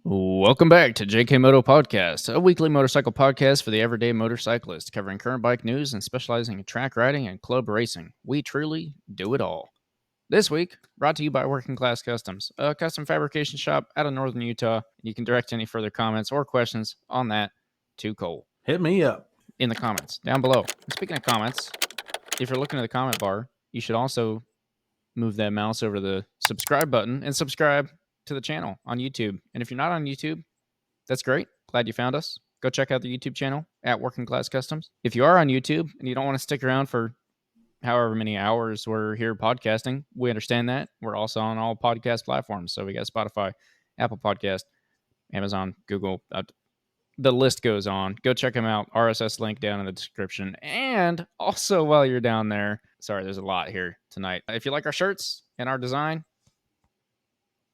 Welcome back to JKMoto Podcast, a weekly motorcycle podcast for the everyday motorcyclist, covering current bike news and specializing in track riding and club racing. We truly do it all. This week, brought to you by Working Class Customs, a custom fabrication shop out of northern Utah. You can direct any further comments or questions on that to Cole. Hit me up in the comments down below. And speaking of comments, if you're looking at the comment bar, you should also move that mouse over to the subscribe button and subscribe to the channel on YouTube. And if you're not on YouTube, that's great. Glad you found us. Go check out the YouTube channel at Working Class Customs. If you are on YouTube and you don't want to stick around for however many hours we're here podcasting, we understand that. We're also on all podcast platforms. So we got Spotify, Apple Podcast, Amazon, Google. The list goes on. Go check them out. RSS link down in the description. And also, while you're down there, sorry, there's a lot here tonight. If you like our shirts and our design,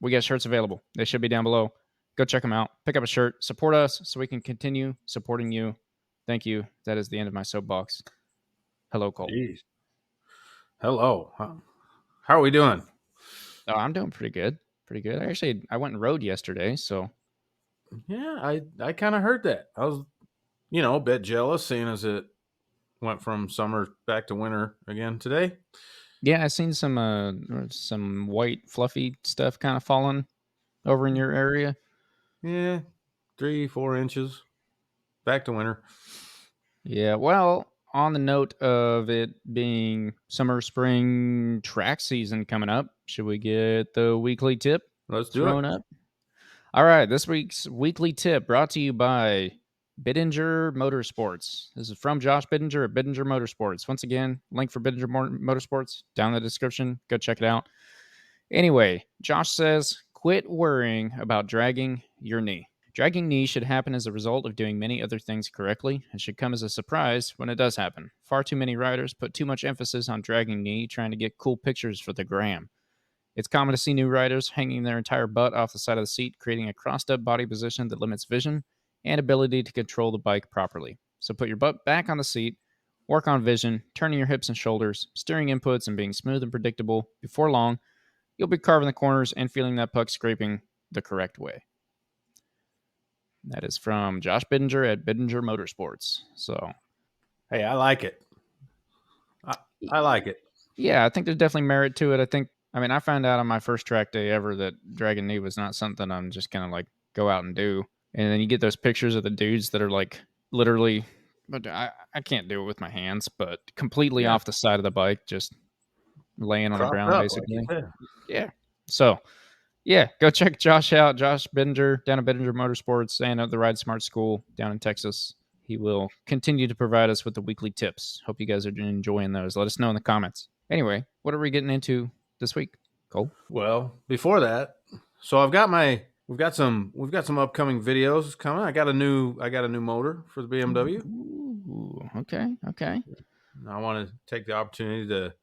we got shirts available. They should be down below. Go check them out. Pick up a shirt. Support us so we can continue supporting you. Thank you. That is the end of my soapbox. Hello, Cole. Jeez. Hello. How are we doing? Oh, I'm doing pretty good. Pretty good. I went and rode yesterday, so. Yeah, I kind of heard that. I was, a bit jealous, seeing as it went from summer back to winter again today. Yeah, I seen some white fluffy stuff kind of falling over in your area. Yeah, 3-4 inches. Back to winter. Yeah, well, on the note of it being summer, spring track season coming up, should we get the weekly tip? Let's do it. Up? All right, this week's weekly tip brought to you by Bittinger Motorsports. This is from Josh Bittinger at Bittinger Motorsports. Once again, link for Bittinger Motorsports down in the description. Go check it out. Anyway, Josh says, quit worrying about dragging your knee. Dragging knee should happen as a result of doing many other things correctly and should come as a surprise when it does happen. Far too many riders put too much emphasis on dragging knee, trying to get cool pictures for the gram. It's common to see new riders hanging their entire butt off the side of the seat, creating a crossed-up body position that limits vision and ability to control the bike properly. So put your butt back on the seat, work on vision, turning your hips and shoulders, steering inputs, and being smooth and predictable. Before long, you'll be carving the corners and feeling that puck scraping the correct way. That is from Josh Bittinger at Bittinger Motorsports. So, hey, I like it. I like it. Yeah, I think there's definitely merit to it. I found out on my first track day ever that dragging knee was not something I'm just going to like go out and do. And then you get those pictures of the dudes that are like literally, but I can't do it with my hands, but completely off the side of the bike, just laying on the ground, basically. Like yeah. So, yeah, go check Josh out. Josh Bittinger down at Bittinger Motorsports and at the Ride Smart School down in Texas. He will continue to provide us with the weekly tips. Hope you guys are enjoying those. Let us know in the comments. Anyway, what are we getting into this week, Cole? Well, before that, so we've got some upcoming videos coming. I got a new motor for the BMW. Ooh, okay. I want to take the opportunity to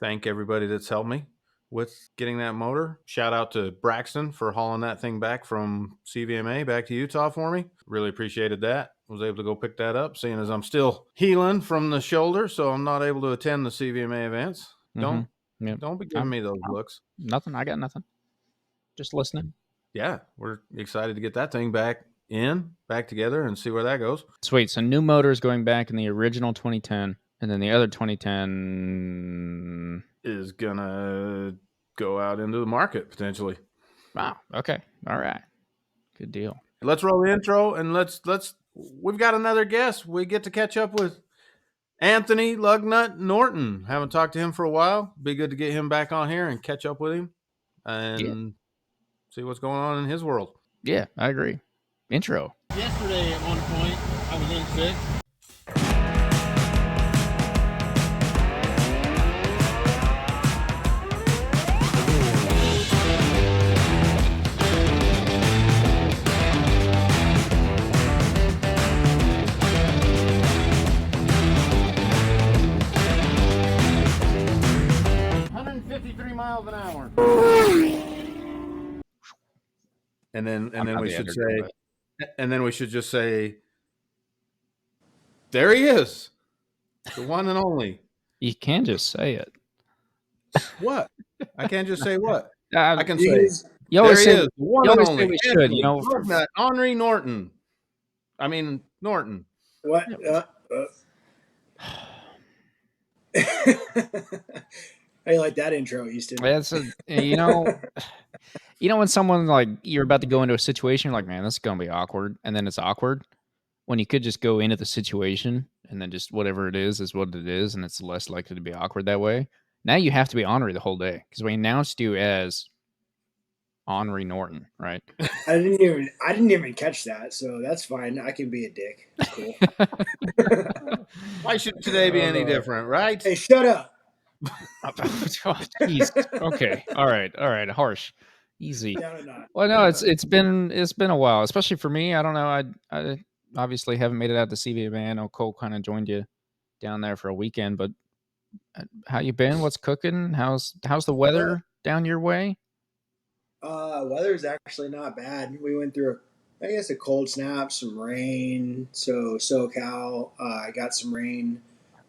thank everybody that's helped me with getting that motor. Shout out to Braxton for hauling that thing back from CVMA back to Utah for me. Really appreciated that. Was able to go pick that up, seeing as I'm still healing from the shoulder, so I'm not able to attend the CVMA events. Don't be giving me those looks. Nothing. I got nothing. Just listening. Yeah, we're excited to get that thing back together and see where that goes. Sweet. So new motor is going back in the original 2010, and then the other 2010 is gonna go out into the market potentially. Wow. Okay. All right. Good deal. Let's roll the intro and we've got another guest. We get to catch up with Anthony Lugnut Norton. Haven't talked to him for a while. Be good to get him back on here and catch up with him and see what's going on in his world. Yeah, I agree. Intro. Yesterday at one point, I was in sick. Miles an hour. And then we should just say, there he is, the one and only. You can just say it. What? I can't just say what? I can say You always There he say is, the one you and always say only we should, Anthony Lugnut, Henri Norton. I mean Norton. What? How you like that intro, Easton? That's when someone like you're about to go into a situation, you're like, man, this is gonna be awkward, and then it's awkward when you could just go into the situation and then just whatever it is what it is, and it's less likely to be awkward that way. Now you have to be Henri the whole day because we announced you as Henri Norton, right? I didn't even catch that, so that's fine. I can be a dick. It's cool. Why should today be any different, right? Hey, shut up. Jeez. Okay. All right. Harsh. Easy. Down a notch. Well, no, it's been a while, especially for me. I don't know. I obviously haven't made it out to CVMA. I know Cole kind of joined you down there for a weekend, but how you been? What's cooking? How's the weather down your way? Weather's actually not bad. We went through, I guess, a cold snap, some rain. So SoCal, I got some rain,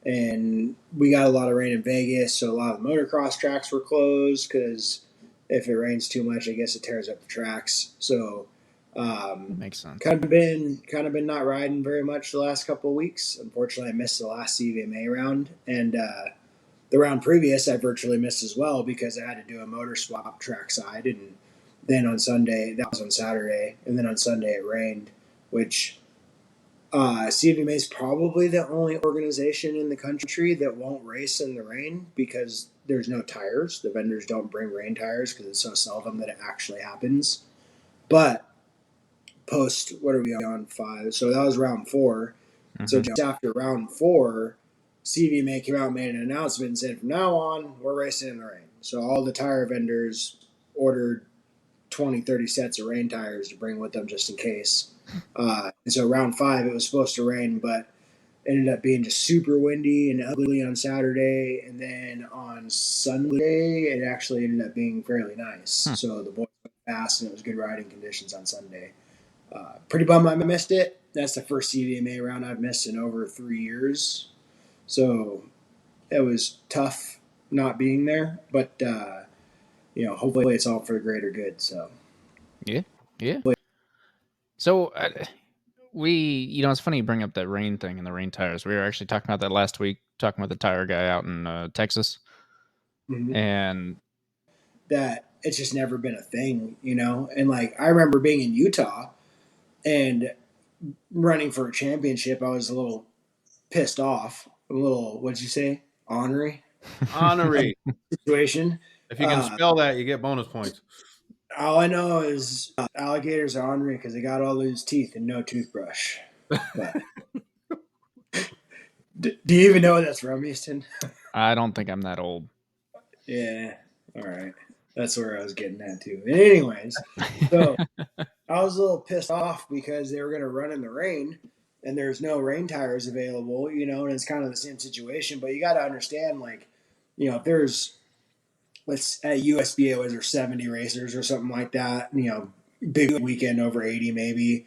and we got a lot of rain in Vegas. So a lot of the motocross tracks were closed because if it rains too much, I guess it tears up the tracks. So Makes sense. kind of been not riding very much the last couple of weeks. Unfortunately, I missed the last CVMA round, and the round previous I virtually missed as well because I had to do a motor swap trackside, and then on Sunday, that was on Saturday, and then on Sunday it rained, which CVMA is probably the only organization in the country that won't race in the rain because there's no tires. The vendors don't bring rain tires because it's so seldom that it actually happens. But what are we on 5? So that was round 4. Mm-hmm. So just after round 4, CVMA came out and made an announcement and said, from now on, we're racing in the rain. So all the tire vendors ordered 20, 30 sets of rain tires to bring with them just in case. And so round 5, it was supposed to rain, but ended up being just super windy and ugly on Saturday. And then on Sunday, it actually ended up being fairly nice. So the boys went fast and it was good riding conditions on Sunday. Pretty bummed I missed it. That's the first CVMA round I've missed in over 3 years. So it was tough not being there, but hopefully it's all for the greater good. So yeah. So it's funny you bring up that rain thing and the rain tires. We were actually talking about that last week, talking with the tire guy out in Texas, and that it's just never been a thing, And like I remember being in Utah and running for a championship, I was a little pissed off. A little, what'd you say? Honorary situation. If you can spell that, you get bonus points. All I know is alligators are ornery because they got all those teeth and no toothbrush. But do you even know what that's from, Easton? I don't think I'm that old. Yeah. All right. That's where I was getting at too. And anyways, so I was a little pissed off because they were going to run in the rain and there's no rain tires available, and it's kind of the same situation. But you got to understand, like, if there's, at USBA, was there 70 racers or something like that, big weekend over 80 maybe.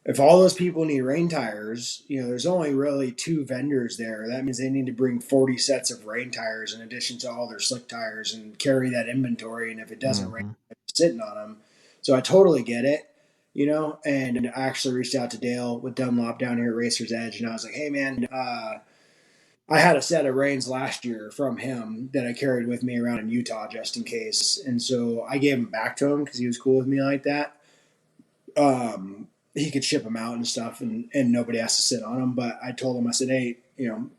If all those people need rain tires, there's only really 2 vendors there. That means they need to bring 40 sets of rain tires in addition to all their slick tires and carry that inventory. And if it doesn't rain, they're sitting on them. So I totally get it, and I actually reached out to Dale with Dunlop down here at Racer's Edge. And I was like, hey man, I had a set of reins last year from him that I carried with me around in Utah just in case. And so I gave them back to him because he was cool with me like that. He could ship them out and stuff and nobody has to sit on them. But I told him, I said, hey,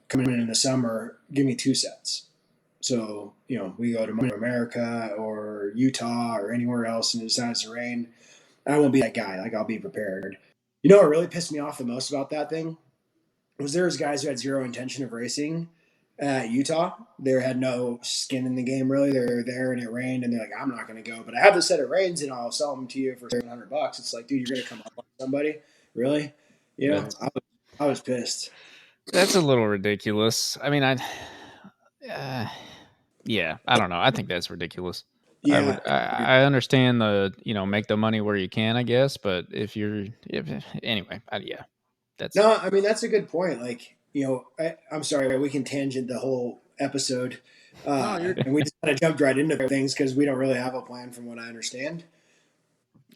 coming in the summer, give me 2 sets. So, we go to America or Utah or anywhere else and it decides to rain. I won't be that guy. Like, I'll be prepared. What really pissed me off the most about that thing was there was guys who had zero intention of racing at Utah. They had no skin in the game, really. They were there and it rained and they're like, I'm not going to go. But I have this set of reins and I'll sell them to you for $700. It's like, dude, you're going to come up on somebody? Really? I was pissed. That's a little ridiculous. I mean, yeah, I don't know. I think that's ridiculous. Yeah. I understand the, make the money where you can, I guess. But anyway, yeah. No, I mean, that's a good point. Like, I'm sorry, we can tangent the whole episode. And we just kind of jumped right into things because we don't really have a plan from what I understand.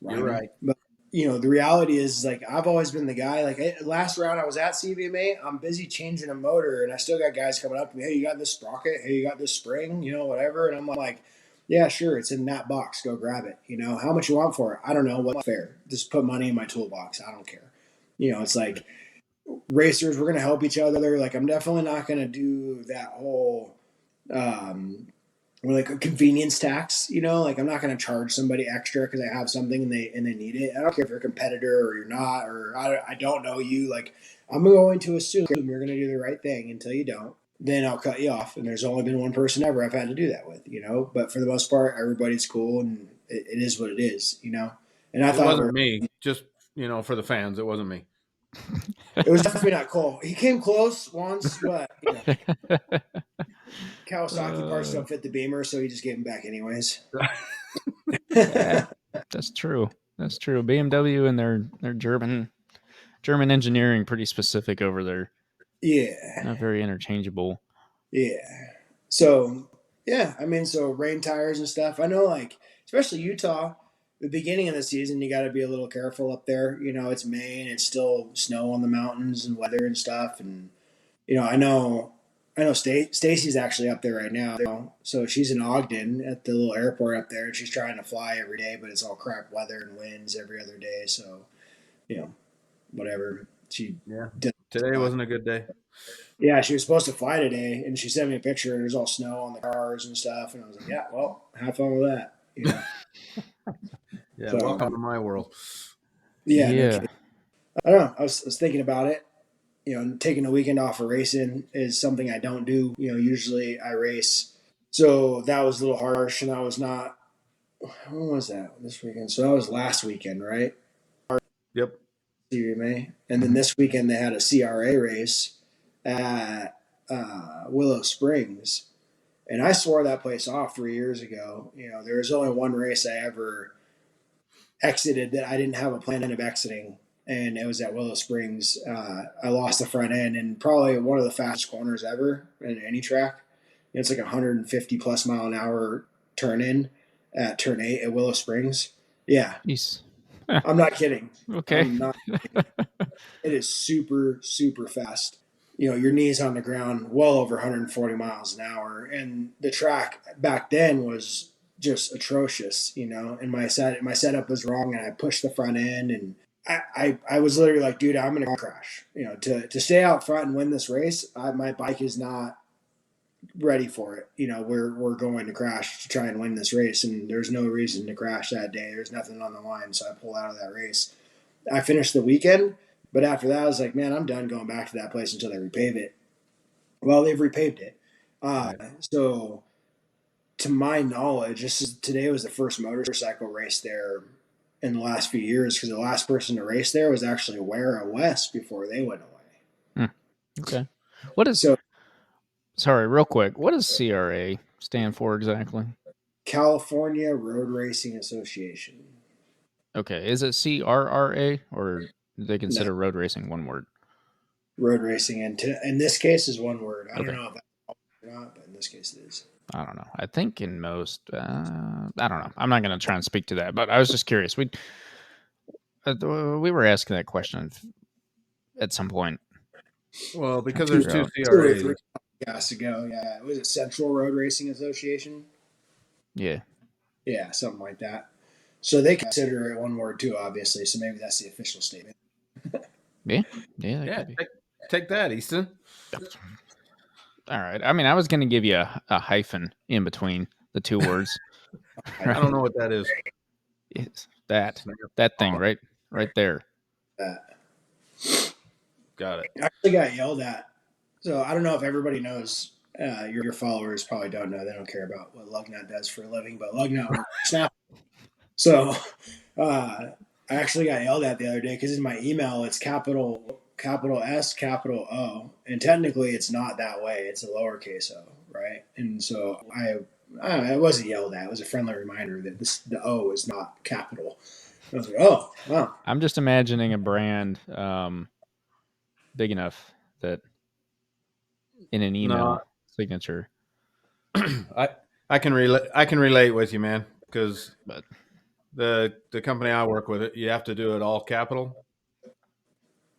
You're right. But the reality is like I've always been the guy. Like last round I was at CVMA, I'm busy changing a motor, and I still got guys coming up to me. Hey, you got this sprocket? Hey, you got this spring? Whatever. And I'm like, yeah, sure, it's in that box. Go grab it. How much you want for it? I don't know. What's fair? Just put money in my toolbox. I don't care. It's like racers. We're gonna help each other. Like I'm definitely not gonna do that whole. Or like a convenience tax, like I'm not going to charge somebody extra because I have something and they need it. I don't care if you're a competitor or you're not, or I don't know you. Like I'm going to assume you're going to do the right thing until you don't. Then I'll cut you off. And there's only been one person ever I've had to do that with, But for the most part, everybody's cool and it is what it is, And I It thought wasn't me. Just for the fans, it wasn't me. it was definitely not Cole. He came close once, but Kawasaki parts don't fit the Beamer, so he just gave him back anyways. Yeah, that's true. That's true. BMW and their German engineering pretty specific over there. Yeah. Not very interchangeable. Yeah. So so rain tires and stuff. I know, like especially Utah, the beginning of the season, you got to be a little careful up there. It's May and it's still snow on the mountains and weather and stuff. And I know Stacy's actually up there right now. So she's in Ogden at the little airport up there, and she's trying to fly every day, but it's all crap weather and winds every other day. So, whatever. Today wasn't a good day. Yeah, she was supposed to fly today, and she sent me a picture, and there's all snow on the cars and stuff. And I was like, yeah, well, have fun with that. Yeah, welcome to my world. Yeah. No, I don't know. I was thinking about it. Taking a weekend off of racing is something I don't do. Usually I race. So that was a little harsh, and that was not. When was that? This weekend. So that was last weekend, right? Yep. CVMA. And then this weekend they had a CRA race at Willow Springs. And I swore that place off 3 years ago. There was only one race I ever exited that I didn't have a plan of exiting, and it was at Willow Springs. I lost the front end and probably one of the fastest corners ever in any track. It's like 150 plus mile an hour turn in at turn 8 at Willow Springs. Yeah. Jeez. I'm not kidding. Okay. I'm not kidding. It is super, super fast. Your knees on the ground, well over 140 miles an hour. And the track back then was just atrocious, and my setup was wrong, and I pushed the front end, and I was literally like, dude, I'm going to crash. To stay out front and win this race, my bike is not ready for it. We're going to crash to try and win this race, and there's no reason to crash that day. There's nothing on the line, so I pulled out of that race. I finished the weekend, but after that, I was like, man, I'm done going back to that place until they repave it. Well, they've repaved it. So to my knowledge, today was the first motorcycle race there in the last few years, because the last person to race there was actually Wara West before they went away. Okay. What is sorry, real quick. What does CRA stand for exactly? California Road Racing Association. Okay. Is it CRRA, or do they consider road racing one word? Road racing, and in this case is one word. I don't know if that's or not, but in this case it is. I don't know. I think in most, I don't know. I'm not going to try and speak to that, but I was just curious. We were asking that question at some point. Well, because there's two CRAs. 2 or 3 podcasts ago, yeah. Was it Central Road Racing Association? Yeah. Yeah, something like that. So they consider it one word too, obviously. So maybe that's the official statement. Yeah. Take that, Easton. All right. I mean, I was going to give you a hyphen in between the two words. I don't know what that is. It's that thing right there. Got it. I actually got yelled at. So I don't know if everybody knows. Your followers probably don't know. They don't care about what Lugnut does for a living, but Lugnut works Snap. So I actually got yelled at the other day because in my email it's capital S, capital O, and technically it's not that way. It's a lowercase o, right? And so I wasn't yelled at. It was a friendly reminder that the O is not capital. I was like, oh, wow. I'm just imagining a brand big enough that in an email signature. I can relate with you, man, because The company I work with, you have to do it all capital.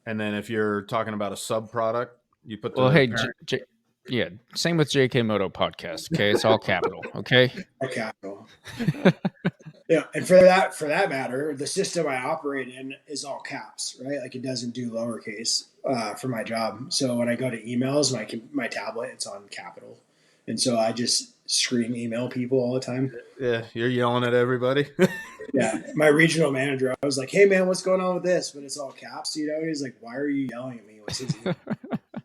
And then if you're talking about a sub product, you put the Well, hey, parent. yeah, same with JKMoto podcast. Okay, it's all capital. Okay. Or capital. Yeah, and for that matter, the system I operate in is all caps, right? Like it doesn't do lowercase for my job. So when I go to emails, my tablet, it's on capital, and so I just scream email people all the time. Yeah, you're yelling at everybody. Yeah, my regional manager, I was like, "Hey man, what's going on with this?" But it's all caps, you know. He's like, "Why are you yelling at me?" What's his email?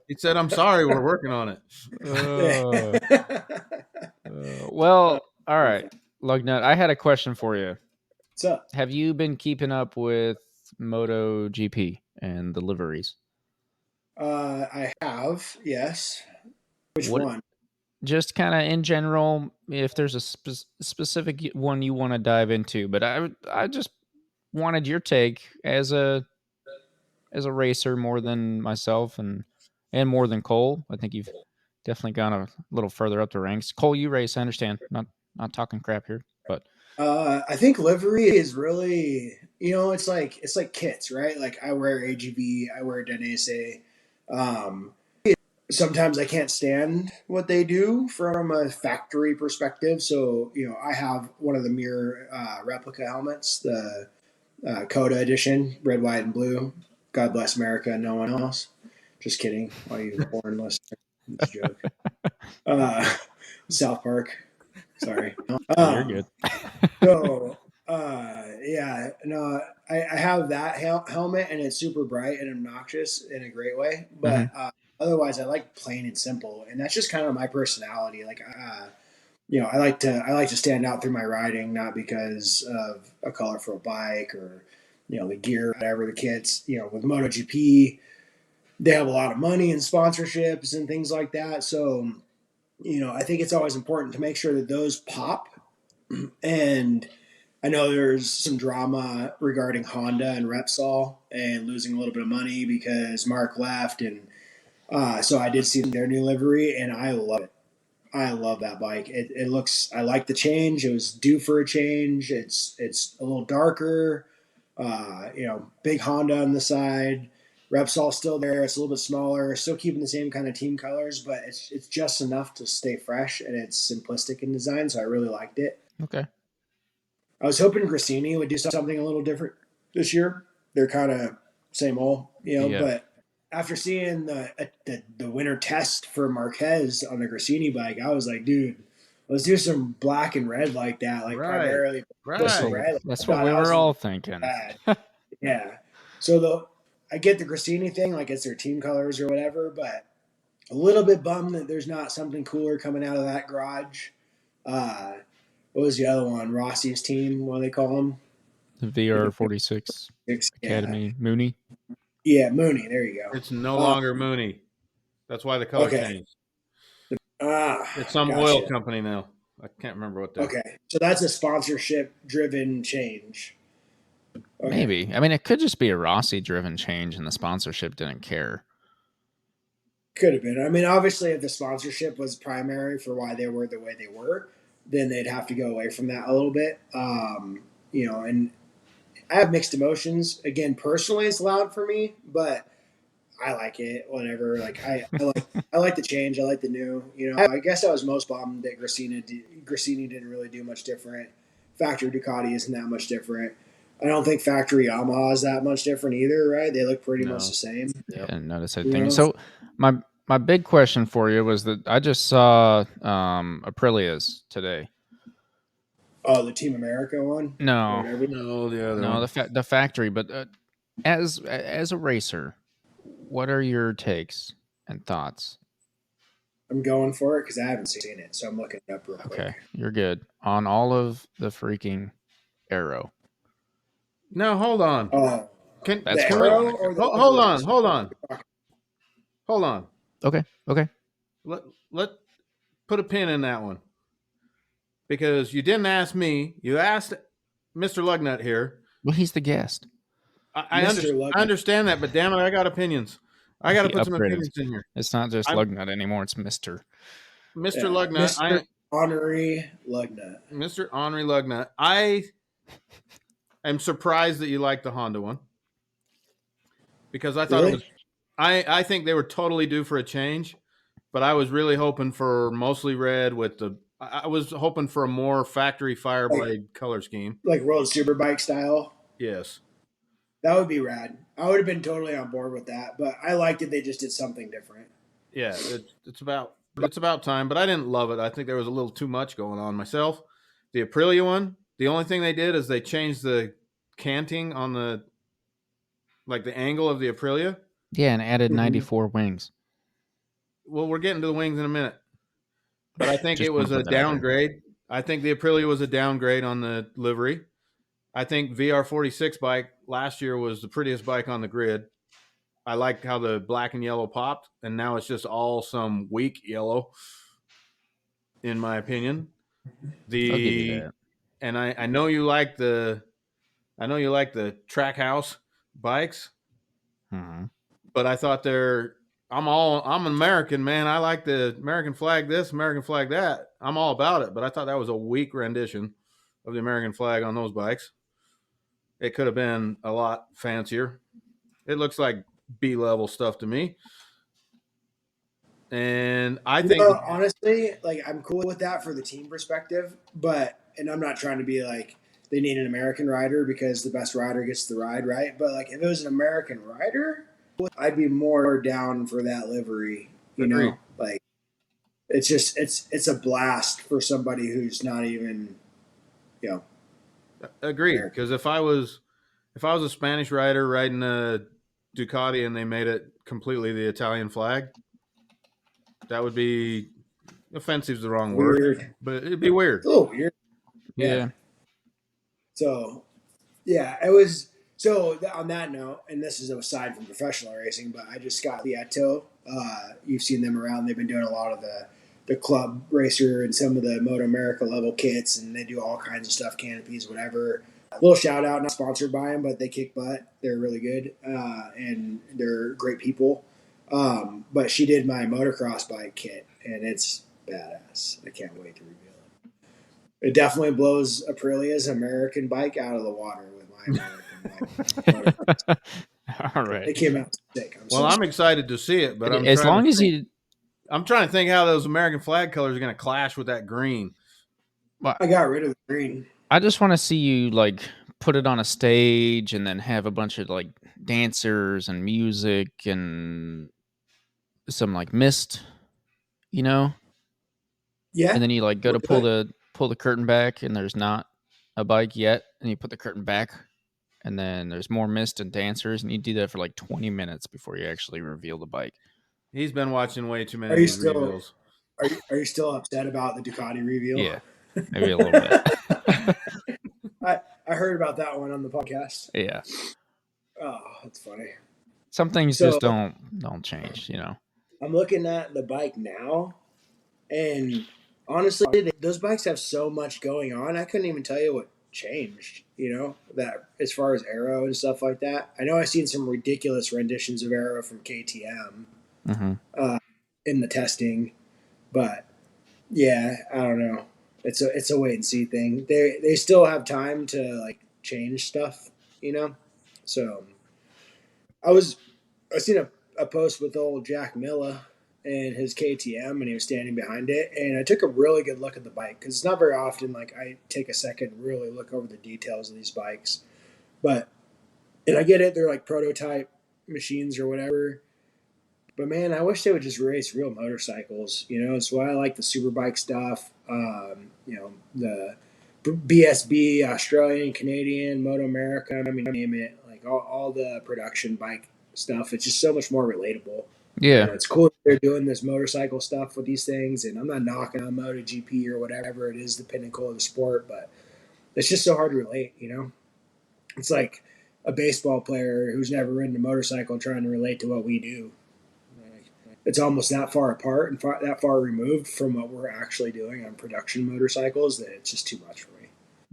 He said, "I'm sorry, we're working on it." Well, all right, Lugnut. I had a question for you. What's up? Have you been keeping up with MotoGP and the liveries? I have, yes. Which What? one? Just kind of in general, if there's a specific one you want to dive into, but I just wanted your take as a racer more than myself and more than Cole. I think you've definitely gone a little further up the ranks. Cole, you race, I understand. Not talking crap here, but I think livery is really, it's like kits, right? Like I wear AGV, I wear Danese. Um, Sometimes I can't stand what they do from a factory perspective. So, I have one of the mirror replica helmets, the Coda edition, red, white, and blue. God bless America, no one else. Just kidding. All you foreign listeners, it's a joke. South Park. Sorry. you're good. So, yeah, no, I have that helmet, and it's super bright and obnoxious in a great way. But otherwise, I like plain and simple, and that's just kind of my personality. Like, I like to stand out through my riding, not because of a colorful bike or the gear, whatever the kits. With MotoGP, they have a lot of money and sponsorships and things like that. So, I think it's always important to make sure that those pop. And I know there's some drama regarding Honda and Repsol and losing a little bit of money because Mark left, and so I did see their new livery, and I love it. I love that bike. It looks. I like the change. It was due for a change. It's a little darker. Big Honda on the side. Repsol still there. It's a little bit smaller. Still keeping the same kind of team colors, but it's just enough to stay fresh, and it's simplistic in design. So I really liked it. Okay. I was hoping Grassini would do something a little different this year. They're kind of same old, Yeah. But after seeing the winter test for Marquez on the Grassini bike, I was like, dude, let's do some black and red like that, like Right. primarily That's Right. red. what we were all thinking. Yeah. So I get the Grassini thing, like it's their team colors or whatever, but a little bit bummed that there's not something cooler coming out of that garage. What was the other one? Rossi's team, what do they call him? The VR46 Academy Mooney. Yeah, Mooney. There you go. It's no longer Mooney. That's why the color changed. It's some oil company now. I can't remember what that. Okay, so that's a sponsorship-driven change. Okay. Maybe. I mean, it could just be a Rossi-driven change, and the sponsorship didn't care. Could have been. I mean, obviously, if the sponsorship was primary for why they were the way they were, then they'd have to go away from that a little bit. And I have mixed emotions. Again, personally, it's loud for me, but I like it. Whatever. Like I like the change. I like the new. I guess I was most bummed that Grassini didn't really do much different. Factory Ducati isn't that much different. I don't think factory Yamaha is that much different either, right? They look pretty much the same. Yeah, I didn't notice anything. So my big question for you was that I just saw Aprilia's today. Oh, the Team America one? No, the other one. the factory. But as a racer, what are your takes and thoughts? I'm going for it because I haven't seen it, so I'm looking it up real quick. Okay, you're good on all of the freaking Aero. No, hold on. Oh, That's the correct. Aero or the Hold on. Okay. Let put a pin in that one. Because you didn't ask me. You asked Mr. Lugnut here. Well, he's the guest. I understand that, but damn it, I got opinions. I got to put some opinions in here. It's not just Lugnut anymore. It's Mr. Lugnut. Mr. Honorary Lugnut. Mr. Henri Lugnut. I I'm surprised that you like the Honda one because I thought it Really? was. I think they were totally due for a change, but I was really hoping for mostly red with the. I was hoping for a more factory Fireblade color scheme. Like World Superbike style? Yes. That would be rad. I would have been totally on board with that, but I liked it. They just did something different. Yeah, it's about time, but I didn't love it. I think there was a little too much going on myself. The Aprilia one, the only thing they did is they changed the canting on the angle of the Aprilia. Yeah, and added Mhm. 94 wings. Well, we're getting to the wings in a minute, but I think it Just want was to a put that out there. downgrade. I think the Aprilia was a downgrade on the livery. I think VR46 bike last year was the prettiest bike on the grid. I liked how the black and yellow popped, and now it's just all some weak yellow, in my opinion. I'll give you The that. and I know you like the Trackhouse bikes, Mhm. but I thought I'm an American, man. I like the American flag this, American flag that. I'm all about it, but I thought that was a weak rendition of the American flag on those bikes. It could have been a lot fancier. It looks like B-level stuff to me. And I think Honestly, like I'm cool with that for the team perspective, but and I'm not trying to be like they need an American rider because the best rider gets the ride, right? But like if it was an American rider, I'd be more down for that livery. agreed. Like it's just it's a blast for somebody who's not even you know Agreed. American. Because if I was a Spanish rider riding a Ducati and they made it completely the Italian flag, that would be offensive is the wrong word, Weird. but it'd be weird. It's a little weird. Yeah. Yeah. So yeah, it was. So on that note, and this is aside from professional racing, but I just got Lieto. You've seen them around. They've been doing a lot of the club racer and some of the Moto America level kits, and they do all kinds of stuff, canopies, whatever. A little shout out, not sponsored by them, but they kick butt. They're really good, and they're great people. But she did my motocross bike kit, and it's badass. I can't wait to reveal it. It definitely blows Aprilia's American bike out of the water with my American bike. All right. It came out sick. Well, I'm excited to see it, but I'm As trying long to as think, you, I'm trying to think how those American flag colors are going to clash with that green. well, I got rid of the green. I just want to see you like put it on a stage and then have a bunch of like dancers and music and some like mist, you know, Yeah, and then you like go we're to pull good. the curtain back and there's not a bike yet, and you put the curtain back, and then there's more mist and dancers, and you do that for like 20 minutes before you actually reveal the bike. He's been watching way too many Are of you these still reveals. are you still upset about the Ducati reveal? Yeah, maybe a little bit. I heard about that one on the podcast. Yeah, Oh, that's funny. some things So just don't change, you know. I'm looking at the bike now, and honestly, those bikes have so much going on. I couldn't even tell you what changed. That as far as aero and stuff like that. I know I've seen some ridiculous renditions of aero from KTM Mm-hmm. in the testing, but yeah, I don't know. It's a wait and see thing. They still have time to like change stuff, you know. So I seen a post with old Jack Milla and his KTM, and he was standing behind it, and I took a really good look at the bike because it's not very often like I take a second and really look over the details of these bikes, but and I get it, they're like prototype machines or whatever. But man, I wish they would just race real motorcycles. It's why I like the superbike stuff. The BSB, Australian, Canadian, Moto America. I mean, name it. Like all the production bike stuff. It's just so much more relatable. Yeah, It's cool that they're doing this motorcycle stuff with these things. And I'm not knocking on MotoGP or whatever it is, the pinnacle of the sport, but it's just so hard to relate. It's like a baseball player who's never ridden a motorcycle trying to relate to what we do. It's almost that far apart and that far removed from what we're actually doing on production motorcycles that it's just too much for me.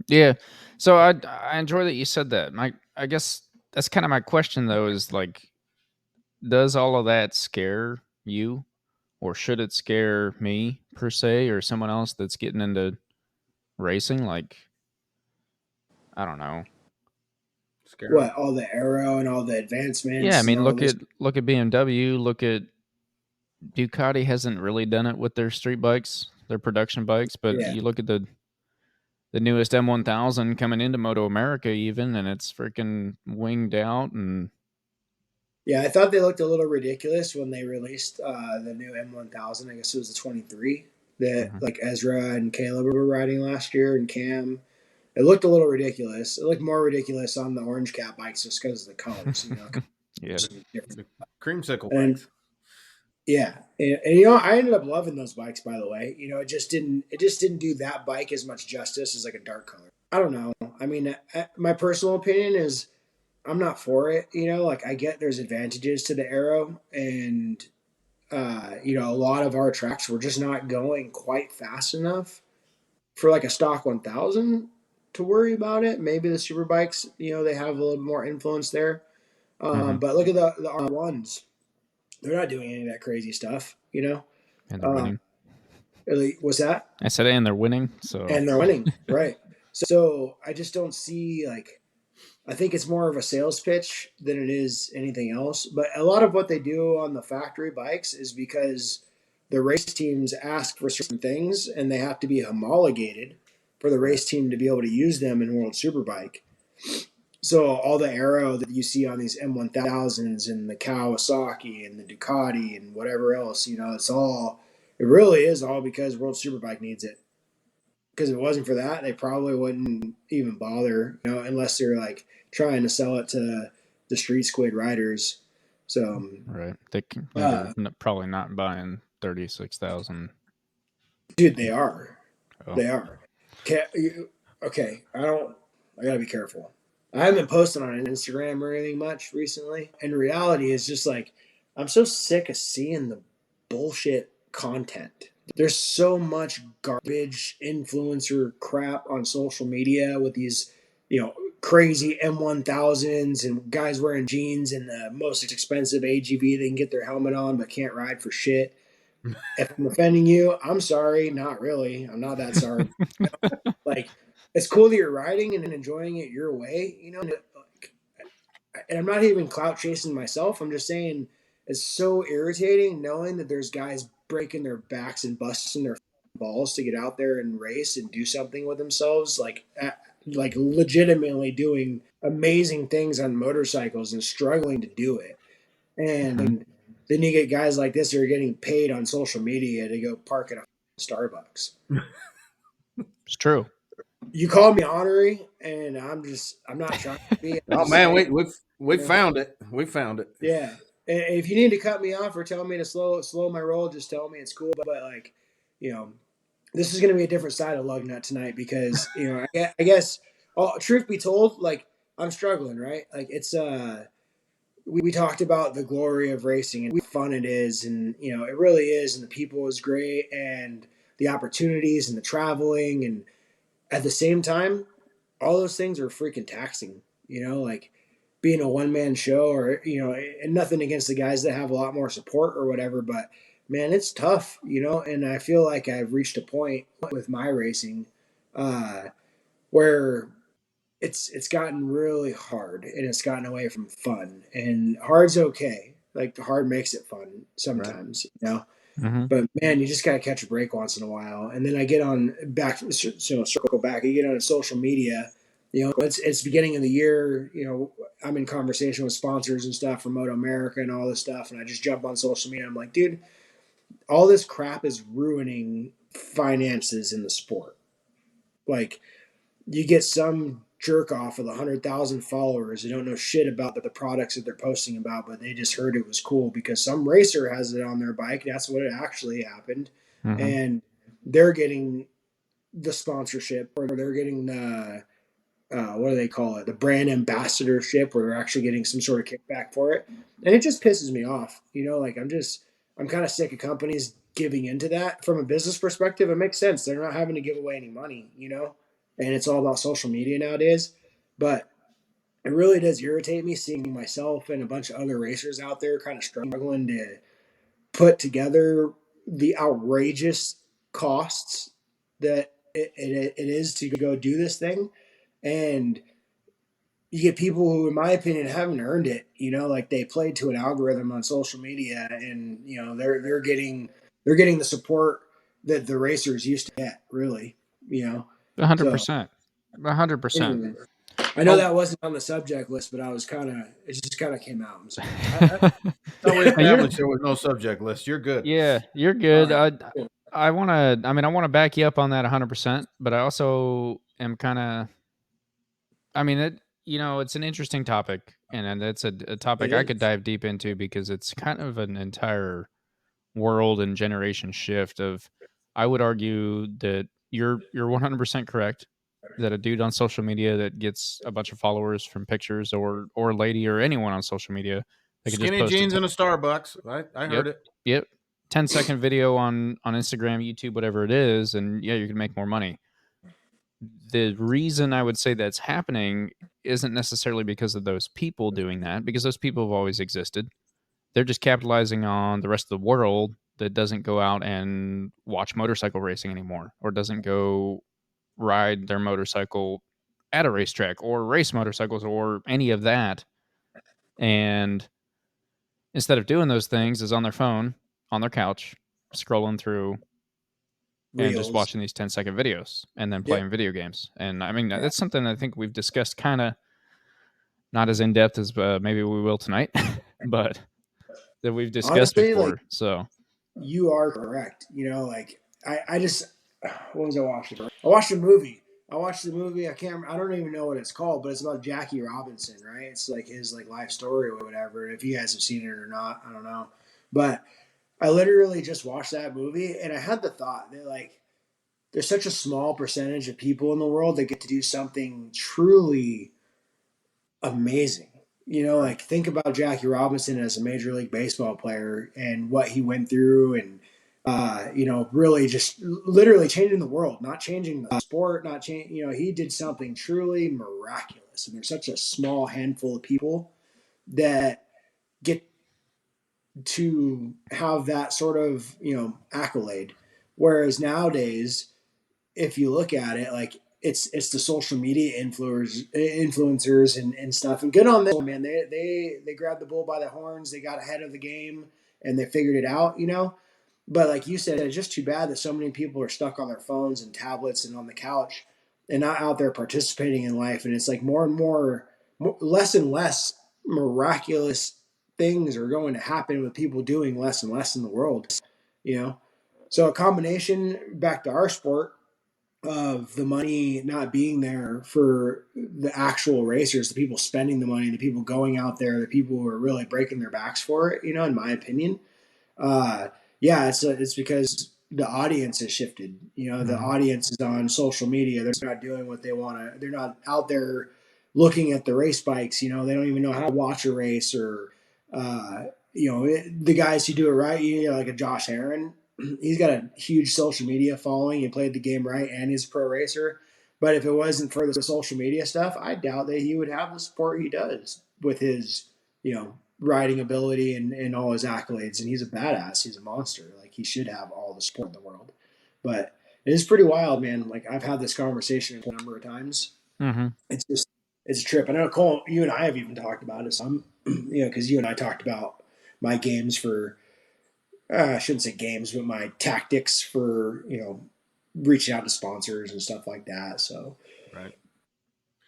yeah. So I enjoy that you said that. I guess that's kind of my question though. Is like, does all of that scare you, or should it scare me per se, or someone else that's getting into racing? Like, I don't know. Scary. What, all the aero and all the advancements Yeah, I and mean, all this. look at BMW. Look at Ducati. Hasn't really done it with their street bikes, their production bikes. But Yeah. you look at the newest M1000 coming into Moto America, even, and it's freaking winged out. And Yeah, I thought they looked a little ridiculous when they released the new M1000. I guess it was the 23 that Mhm. like Ezra and Caleb were riding last year, and Cam. It looked a little ridiculous. It looked more ridiculous on the orange cap bikes just because of the colors, yeah, different. The creamsicle And bikes. yeah, and I ended up loving those bikes. By the way, it just didn't do that bike as much justice as like a dark color. I don't know. I mean, my personal opinion is I'm not for it. Like I get there's advantages to the arrow, and a lot of our tracks were just not going quite fast enough for like a stock 1000 to worry about it. Maybe the super bikes, they have a little bit more influence there. Mhm. But look at the R1s. They're not doing any of that crazy stuff. And they're Uh, winning. what's that? I said, and they're winning. So And they're winning, right? So I just don't see like I think it's more of a sales pitch than it is anything else. But a lot of what they do on the factory bikes is because the race teams ask for certain things and they have to be homologated for the race team to be able to use them in World Superbike. So all the aero that you see on these M1000s and the Kawasaki and the Ducati and whatever else, it really is all because World Superbike needs it. Because if it wasn't for that, they probably wouldn't even bother, unless they're like trying to sell it to the street squid riders. So, right, they're uh, probably not buying 36,000. dude, they are. Oh, They are. Okay, I gotta be careful. I haven't posted on Instagram or anything much recently. And reality is just like, I'm so sick of seeing the bullshit content. There's so much garbage influencer crap on social media with these, crazy M1000s and guys wearing jeans and the most expensive AGV they can get their helmet on but can't ride for shit. If I'm offending you, I'm sorry. Not really. I'm not that sorry. Like, it's cool that you're riding and enjoying it your way, like, and I'm not even clout chasing myself. I'm just saying it's so irritating knowing that there's guys breaking their backs and busting their balls to get out there and race and do something with themselves, like legitimately doing amazing things on motorcycles and struggling to do it. mhm. And then you get guys like this who are getting paid on social media to go park at a Starbucks. It's true. You call me honorary, and I'm not trying to be. I'm Oh just man, saying, we found it. We found it. yeah. And if you need to cut me off or tell me to slow my roll, just tell me it's cool. But like, you know, this is going to be a different side of Lugnut tonight because I guess, truth be told, like I'm struggling, right? Like it's we talked about the glory of racing and how fun it is, and it really is, and the people is great, and the opportunities and the traveling, and at the same time, all those things are freaking taxing. Like being a one man show, or and nothing against the guys that have a lot more support or whatever, but man, it's tough. And I feel like I've reached a point with my racing where it's gotten really hard and it's gotten away from fun. And hard's okay. Like the hard makes it fun Right. sometimes. Mhm. But man, you just gotta catch a break once in a while. And then I get on back, circle back. You get on social media. It's beginning of the year. I'm in conversation with sponsors and stuff from Moto America and all this stuff. And I just jump on social media. I'm like, dude, all this crap is ruining finances in the sport. Like, you get some jerk off with 100,000 followers who don't know shit about the products that they're posting about, but they just heard it was cool because some racer has it on their bike. That's what it actually happened, Mhm. and they're getting the sponsorship, or they're getting the what do they call it? The brand ambassadorship, where they're actually getting some sort of kickback for it, and it just pisses me off. Like I'm kind of sick of companies giving into that. From a business perspective, it makes sense. They're not having to give away any money. And it's all about social media nowadays. But it really does irritate me seeing myself and a bunch of other racers out there kind of struggling to put together the outrageous costs that it is to go do this thing. And you get people who, in my opinion, haven't earned it. Like they played to an algorithm on social media, and they're getting the support that the racers used to get. Really, So 100%. 100%. anyway, I know that wasn't on the subject list, but it just kind of came out. I'm sorry. So we Now you're established there was no subject list. You're good. Yeah, you're All good. right, cool. I want to back you up on that 100%, but I also am kind of it's an interesting topic, and it's a topic It I could is. dive deep into because it's kind of an entire world and generation shift of I would argue that you're 100% correct that a dude on social media that gets a bunch of followers from pictures or a lady or anyone on social media that could just Skinny post jeans in a Starbucks. I yep heard it. yep 10-second video on Instagram, YouTube, whatever it is, and yeah, you can make more money. The reason I would say that's happening isn't necessarily because of those people doing that, because those people have always existed. They're just capitalizing on the rest of the world that doesn't go out and watch motorcycle racing anymore, or doesn't go ride their motorcycle at a racetrack or race motorcycles or any of that. And instead of doing those things, is on their phone, on their couch, scrolling through and just Reels. watching these 10-second videos and then Yep. playing video games. And I mean, Yeah. that's something I think we've discussed kind of not as in depth as maybe we will tonight, but that we've discussed Honestly, like before. So, you are correct. Like I just what was I watching? I watched a movie. I watched the movie. I don't even know what it's called, but it's about Jackie Robinson, right? It's like his like life story or whatever. If you guys have seen it or not, I don't know. But I literally just watched that movie, and I had the thought that like there's such a small percentage of people in the world that get to do something truly amazing. Right. Like think about Jackie Robinson as a Major League Baseball player and what he went through, and really just literally changing the world, not changing the sport, not change. He did something truly miraculous, and there's such a small handful of people that get to have that sort of accolade. Whereas nowadays, if you look at it, like it's the social media influencers and stuff. And good on them, man. They grabbed the bull by the horns. They got ahead of the game and they figured it out. But like you said, it's just too bad that so many people are stuck on their phones and tablets and on the couch and not out there participating in life. And it's like more and more less and less miraculous things are going to happen with people doing less and less in the world. You know, so a combination back to our sport of the money not being there for the actual racers, the people spending the money, the people going out there, the people who are really breaking their backs for it. In my opinion, uh, yeah, it's because the audience has shifted. The audience is on social media. They're not doing what they want to. They're not out there looking at the race bikes. They don't even know how to watch a race or, the guys who do it right. Like a Josh Aaron. He's got a huge social media following. He played the game right, and he's a pro racer. But if it wasn't for the social media stuff, I doubt that he would have the support he does with his, riding ability and all his accolades. And he's a badass. He's a monster. Like he should have all the support in the world. But it is pretty wild, man. Like I've had this conversation a number of times. mm-hmm. It's a trip. I know Cole, you and I have even talked about it some, because you and I talked about my games for I shouldn't say games, but my tactics for reaching out to sponsors and stuff like that. So Right.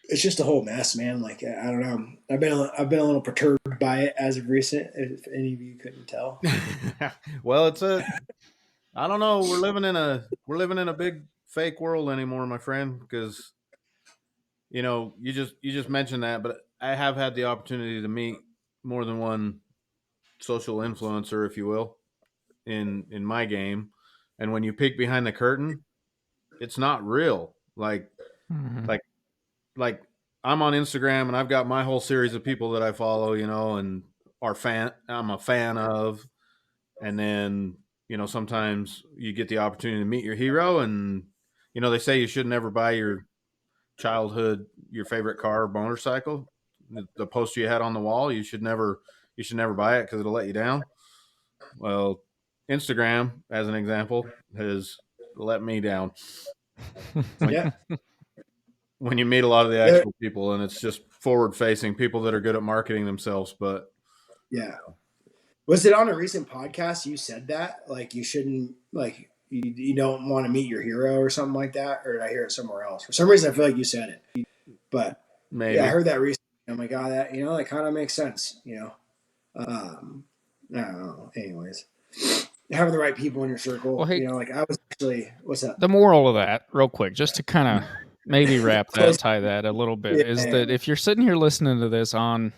it's just a whole mess, man. Like I don't know. I've been a little perturbed by it as of recent. If any of you couldn't tell. Well, I don't know. We're living in a big fake world anymore, my friend, because you just mentioned that, but I have had the opportunity to meet more than one social influencer, if you will, in my game. And when you peek behind the curtain, it's not real. Mm-hmm. Like like I'm on Instagram and I've got my whole series of people that I follow, and I'm a fan of. And then, sometimes you get the opportunity to meet your hero, and they say you should never buy your favorite car or motorcycle. The poster you had on the wall, you should never buy it because it'll let you down. Well, Instagram, as an example, has let me down. When Yeah. when you meet a lot of the There- actual people, and it's just forward-facing people that are good at marketing themselves. But yeah. Was it on a recent podcast you said that? Like you shouldn't like you don't want to meet your hero or something like that? Or did I hear it somewhere else? For some reason I feel like you said it. But maybe yeah, I heard that recently. I'm like, oh that that kind of makes sense, I don't know. Anyways. Having the right people in your circle, Well, hey, like I was actually what's up? the moral of that, real quick, just to kind of maybe wrap Close. tie that a little bit, is Yeah. that if you're sitting here listening to this on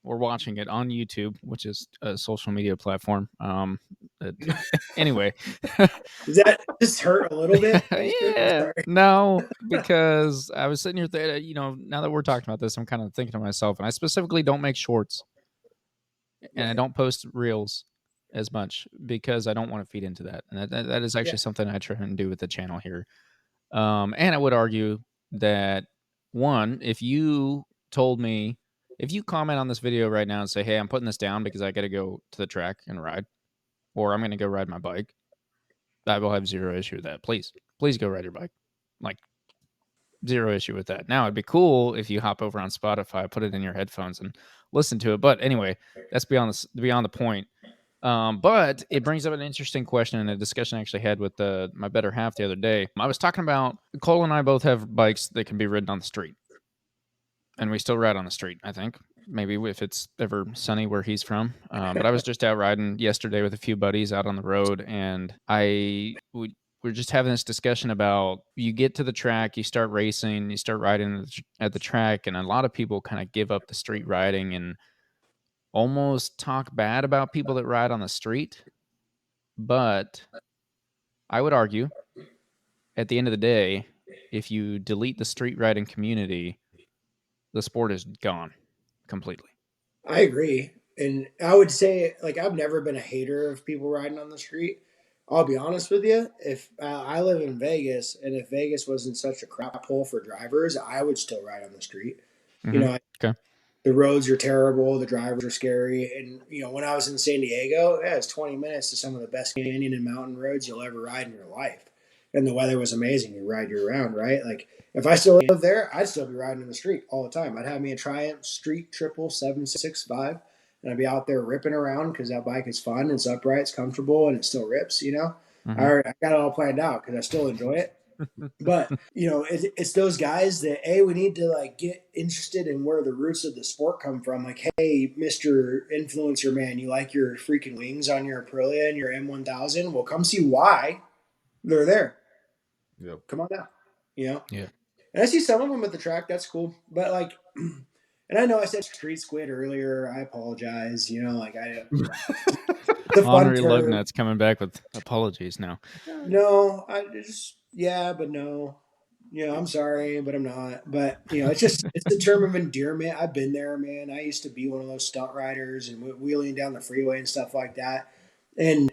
or watching it on YouTube, which is a social media platform, anyway, Does that just hurt a little bit? yeah, Sorry. no, because I was sitting here, now that we're talking about this, I'm kind of thinking to myself, and I specifically don't make shorts and I Right. don't post reels as much because I don't want to feed into that, and that is actually something I try and do with the channel here. And I would argue that one, if you comment on this video right now and say, "Hey, I'm putting this down because I got to go to the track and ride, or I'm going to go ride my bike," I will have zero issue with that. Please go ride your bike. Like, zero issue with that. Now, it'd be cool if you hop over on Spotify, put it in your headphones, and listen to it. But anyway, that's beyond the point. But it brings up an interesting question and a discussion I actually had with my better half the other day. I was talking about Cole and I both have bikes that can be ridden on the street, and we still ride on the street. I think maybe if it's ever sunny where he's from. But I was just out riding yesterday with a few buddies out on the road, and we're just having this discussion about you get to the track, you start racing, you start riding at the track, and a lot of people kind of give up the street riding and almost talk bad about people that ride on the street. But I would argue at the end of the day, if you delete the street riding community, the sport is gone completely. I agree. And I would say, like, I've never been a hater of people riding on the street. I'll be honest with you. If I live in Vegas, and if Vegas wasn't such a crap hole for drivers, I would still ride on the street. You know, Okay. the roads are terrible, the drivers are scary. And, when I was in San Diego, it's 20 minutes to some of the best canyon and mountain roads you'll ever ride in your life. And the weather was amazing. You ride year round, right? Like, if I still lived there, I'd still be riding in the street all the time. I'd have me a Triumph Street Triple 765, and I'd be out there ripping around because that bike is fun, it's upright, it's comfortable, and it still rips, I got it all planned out because I still enjoy it. But it's those guys that we need to like get interested in where the roots of the sport come from. Like, hey, Mr. Influencer man, you like your freaking wings on your Aprilia and your M1000? Well, come see why they're there. Yep. Come on down. Yeah. And I see some of them at the track. That's cool. But like, and I know I said street squid earlier. I apologize. The Henri fun term. Lugnut's coming back with apologies now. No, but no. I'm sorry, but I'm not. But it's a term of endearment. I've been there, man. I used to be one of those stunt riders and wheeling down the freeway and stuff like that. And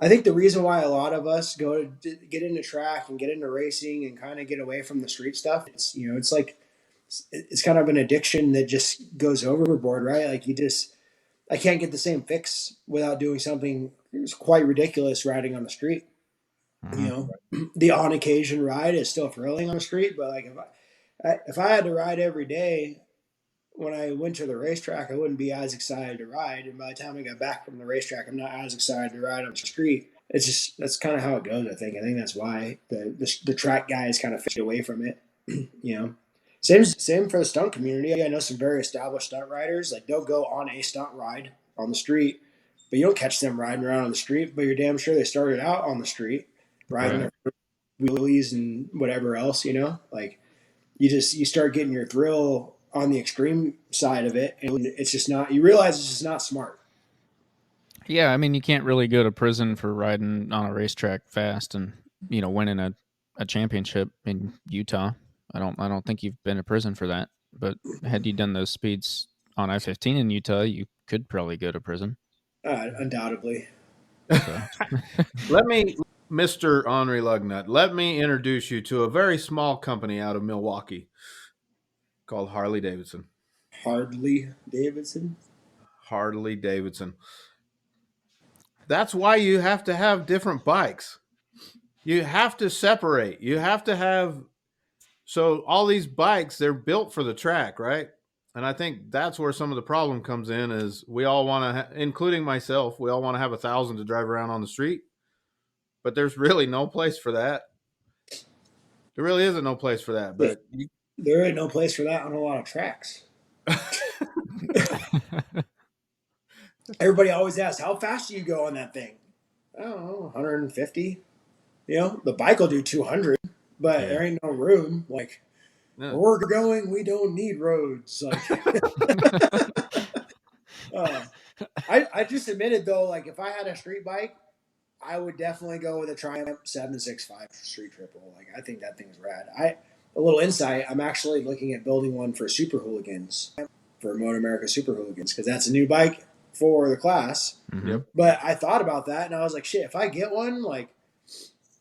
I think the reason why a lot of us go to get into track and get into racing and kind of get away from the street stuff, it's like it's kind of an addiction that just goes overboard, right? Like I can't get the same fix without doing something quite ridiculous riding on the street. The on occasion ride is still thrilling on the street, but like if I had to ride every day when I went to the racetrack, I wouldn't be as excited to ride. And by the time I got back from the racetrack, I'm not as excited to ride on the street. It's just that's kind of how it goes. I think that's why the track guys kind of fade away from it. Same for the stunt community. I know some very established stunt riders. Like they'll go on a stunt ride on the street, but you don't catch them riding around on the street. But you're damn sure they started out on the street riding their wheelies and whatever else. Like you start getting your thrill on the extreme side of it, and it's just not. You realize it's just not smart. Yeah, I mean, you can't really go to prison for riding on a racetrack fast and winning a championship in Utah. I don't think you've been to prison for that. But had you done those speeds on I-15 in Utah, you could probably go to prison. Undoubtedly. So. Mr. Henri Lugnut, let me introduce you to a very small company out of Milwaukee called Harley Davidson. Harley Davidson? Harley Davidson. That's why you have to have different bikes. You have to separate. You have to have So all these bikes, they're built for the track, right? And I think that's where some of the problem comes in is we all want to, including myself, we all want to have 1,000 to drive around on the street, but there's really no place for that. There really isn't no place for that. But there ain't no place for that on a lot of tracks. Everybody always asks, how fast do you go on that thing? I don't know, 150. You know, the bike will do 200, but there ain't no room. Like, where we're going, we don't need roads. Like, I just admitted though, like if I had a street bike, I would definitely go with a Triumph 765 Street Triple. Like, I think that thing's rad. A little insight. I'm actually looking at building one for Super Hooligans, for Moto America Super Hooligans, because that's a new bike for the class. Yep. But I thought about that, and I was like, shit, if I get one, like,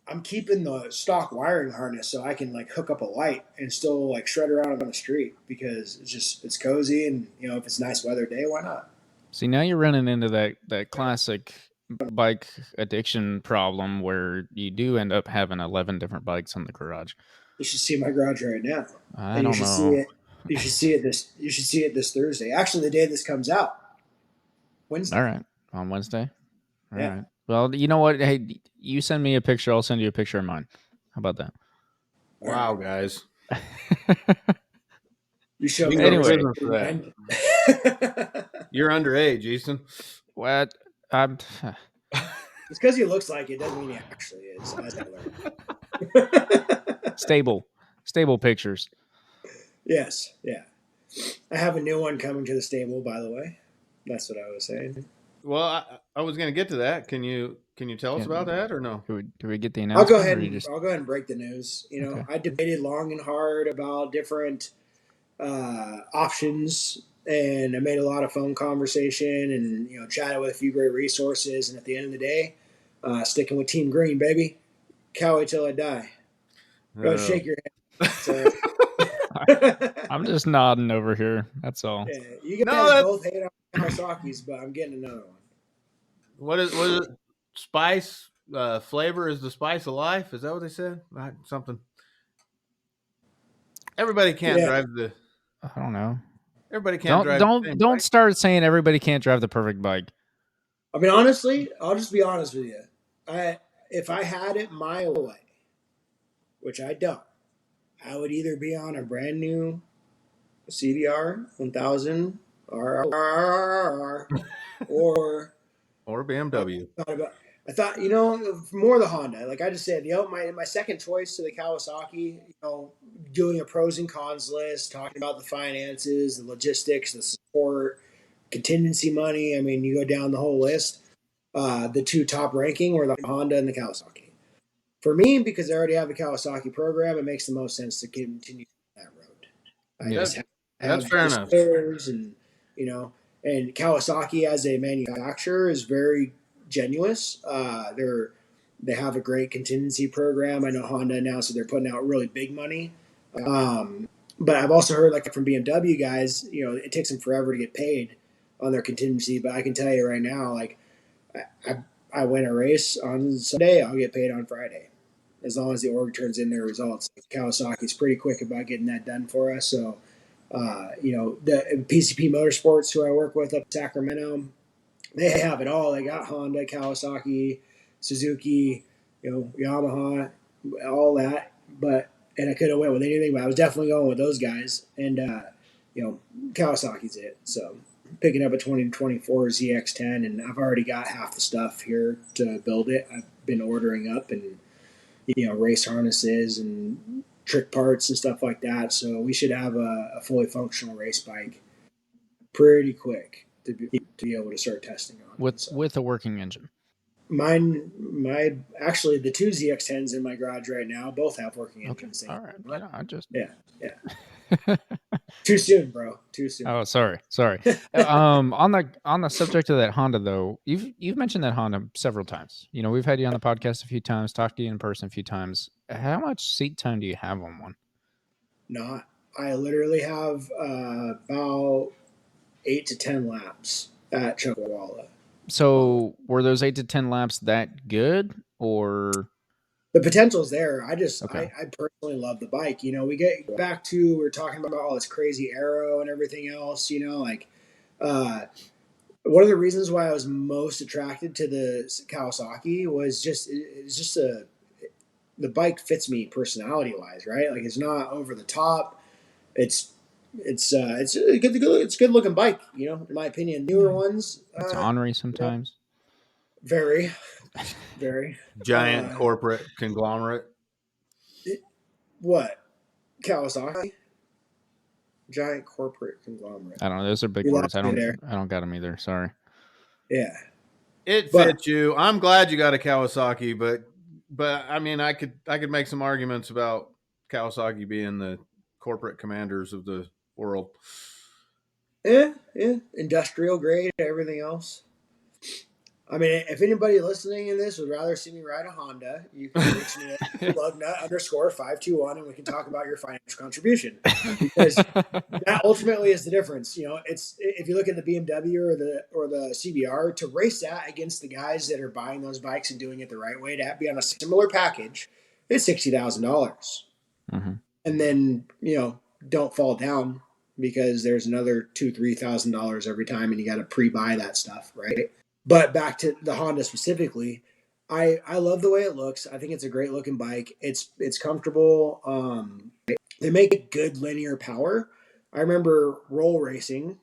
I'm keeping the stock wiring harness so I can like hook up a light and still like shred around on the street, because it's cozy, and you know, if it's a nice weather day, why not? See, now you're running into that classic bike addiction problem where you do end up having 11 different bikes in the garage. You should see my garage right now. I don't know. You should see it this Thursday. Actually, the day this comes out. Wednesday. All right. On Wednesday? All Yeah. right. Well, you know what? Hey, you send me a picture. I'll send you a picture of mine. How about that? Wow, guys. You show me Anyway. For that. You're underage, Easton. What? It's because he looks like it doesn't mean he actually is. As I learned. Stable pictures. Yes, yeah. I have a new one coming to the stable, by the way. That's what I was saying. Well, I was going to get to that. Can you tell us about that or no? Do we get the announcement? I'll go ahead and break the news. You know, I debated long and hard about different options, and I made a lot of phone conversation, and you know, chatted with a few great resources. And at the end of the day, sticking with Team Green, baby. Cowie till I die. Go shake your head. So, I'm just nodding over here. That's all. Yeah, you guys both hate on Kawasaki's, but I'm getting another one. What is it? Spice flavor is the spice of life. Is that what they said? Something. Everybody can't drive the. I don't know. Everybody can't drive. Don't start saying everybody can't drive the perfect bike. I mean, honestly, I'll just be honest with you. If I had it my way, which I don't, I would either be on a brand new CBR 1000 or BMW. I thought, you know, more the Honda. Like I just said, you know, my second choice to the Kawasaki, you know, doing a pros and cons list, talking about the finances, the logistics, the support, contingency money. I mean, you go down the whole list. The two top ranking were the Honda and the Kawasaki. For me, because I already have a Kawasaki program, it makes the most sense to continue that road. That's fair enough. And, you know, and Kawasaki as a manufacturer is very genuous. They have a great contingency program. I know Honda announced that they're putting out really big money. But I've also heard, like from BMW guys, you know, it takes them forever to get paid on their contingency. But I can tell you right now, like I win a race on Sunday, I'll get paid on Friday, as long as the org turns in their results. Kawasaki's pretty quick about getting that done for us. So, you know, the PCP Motorsports, who I work with up in Sacramento, they have it all. They got Honda, Kawasaki, Suzuki, you know, Yamaha, all that. And I could have went with anything, but I was definitely going with those guys. And, you know, Kawasaki's it. So picking up a 2024 ZX10, and I've already got half the stuff here to build it. I've been ordering up, and, you know, race harnesses and trick parts and stuff like that. So we should have a fully functional race bike pretty quick to be able to start testing on with a working engine. Actually the two ZX10s in my garage right now both have working engines. All right. Yeah. Too soon, bro. Too soon. Oh, sorry. On the subject of that Honda though, you've mentioned that Honda several times. You know, we've had you on the podcast a few times, talked to you in person a few times. How much seat time do you have on one? Not. I literally have about 8 to 10 laps at Chuckawalla. So were those 8 to 10 laps that good, or The potential's there. I just, Okay. I personally love the bike. You know, we get back to, we're talking about all this crazy aero and everything else, you know, like, one of the reasons why I was most attracted to the Kawasaki was it's just the bike fits me personality wise, right? Like it's not over the top. It's it's a good it's a good looking bike, you know, in my opinion. Newer ones, It's ornery you know, sometimes. very, very. Giant corporate conglomerate. What Kawasaki? Giant corporate conglomerate. I don't know. Those are big You words. lost me there. I don't got them either. Sorry. Yeah, It but fits you. I'm glad you got a Kawasaki, but I mean, I could make some arguments about Kawasaki being the corporate commanders of the world. yeah, industrial grade, everything else. I mean, if anybody listening in this would rather see me ride a Honda, you can reach me at Lugnut_521 and we can talk about your financial contribution. Because that ultimately is the difference. You know, it's if you look at the BMW or the CBR, to race that against the guys that are buying those bikes and doing it the right way, to be on a similar package, it's $60,000. Mm-hmm. And then, you know, don't fall down because there's another $2,000-3,000 every time and you got to pre-buy that stuff, right? But back to the Honda specifically, I love the way it looks. I think it's a great looking bike. It's comfortable. They make good linear power. I remember roll racing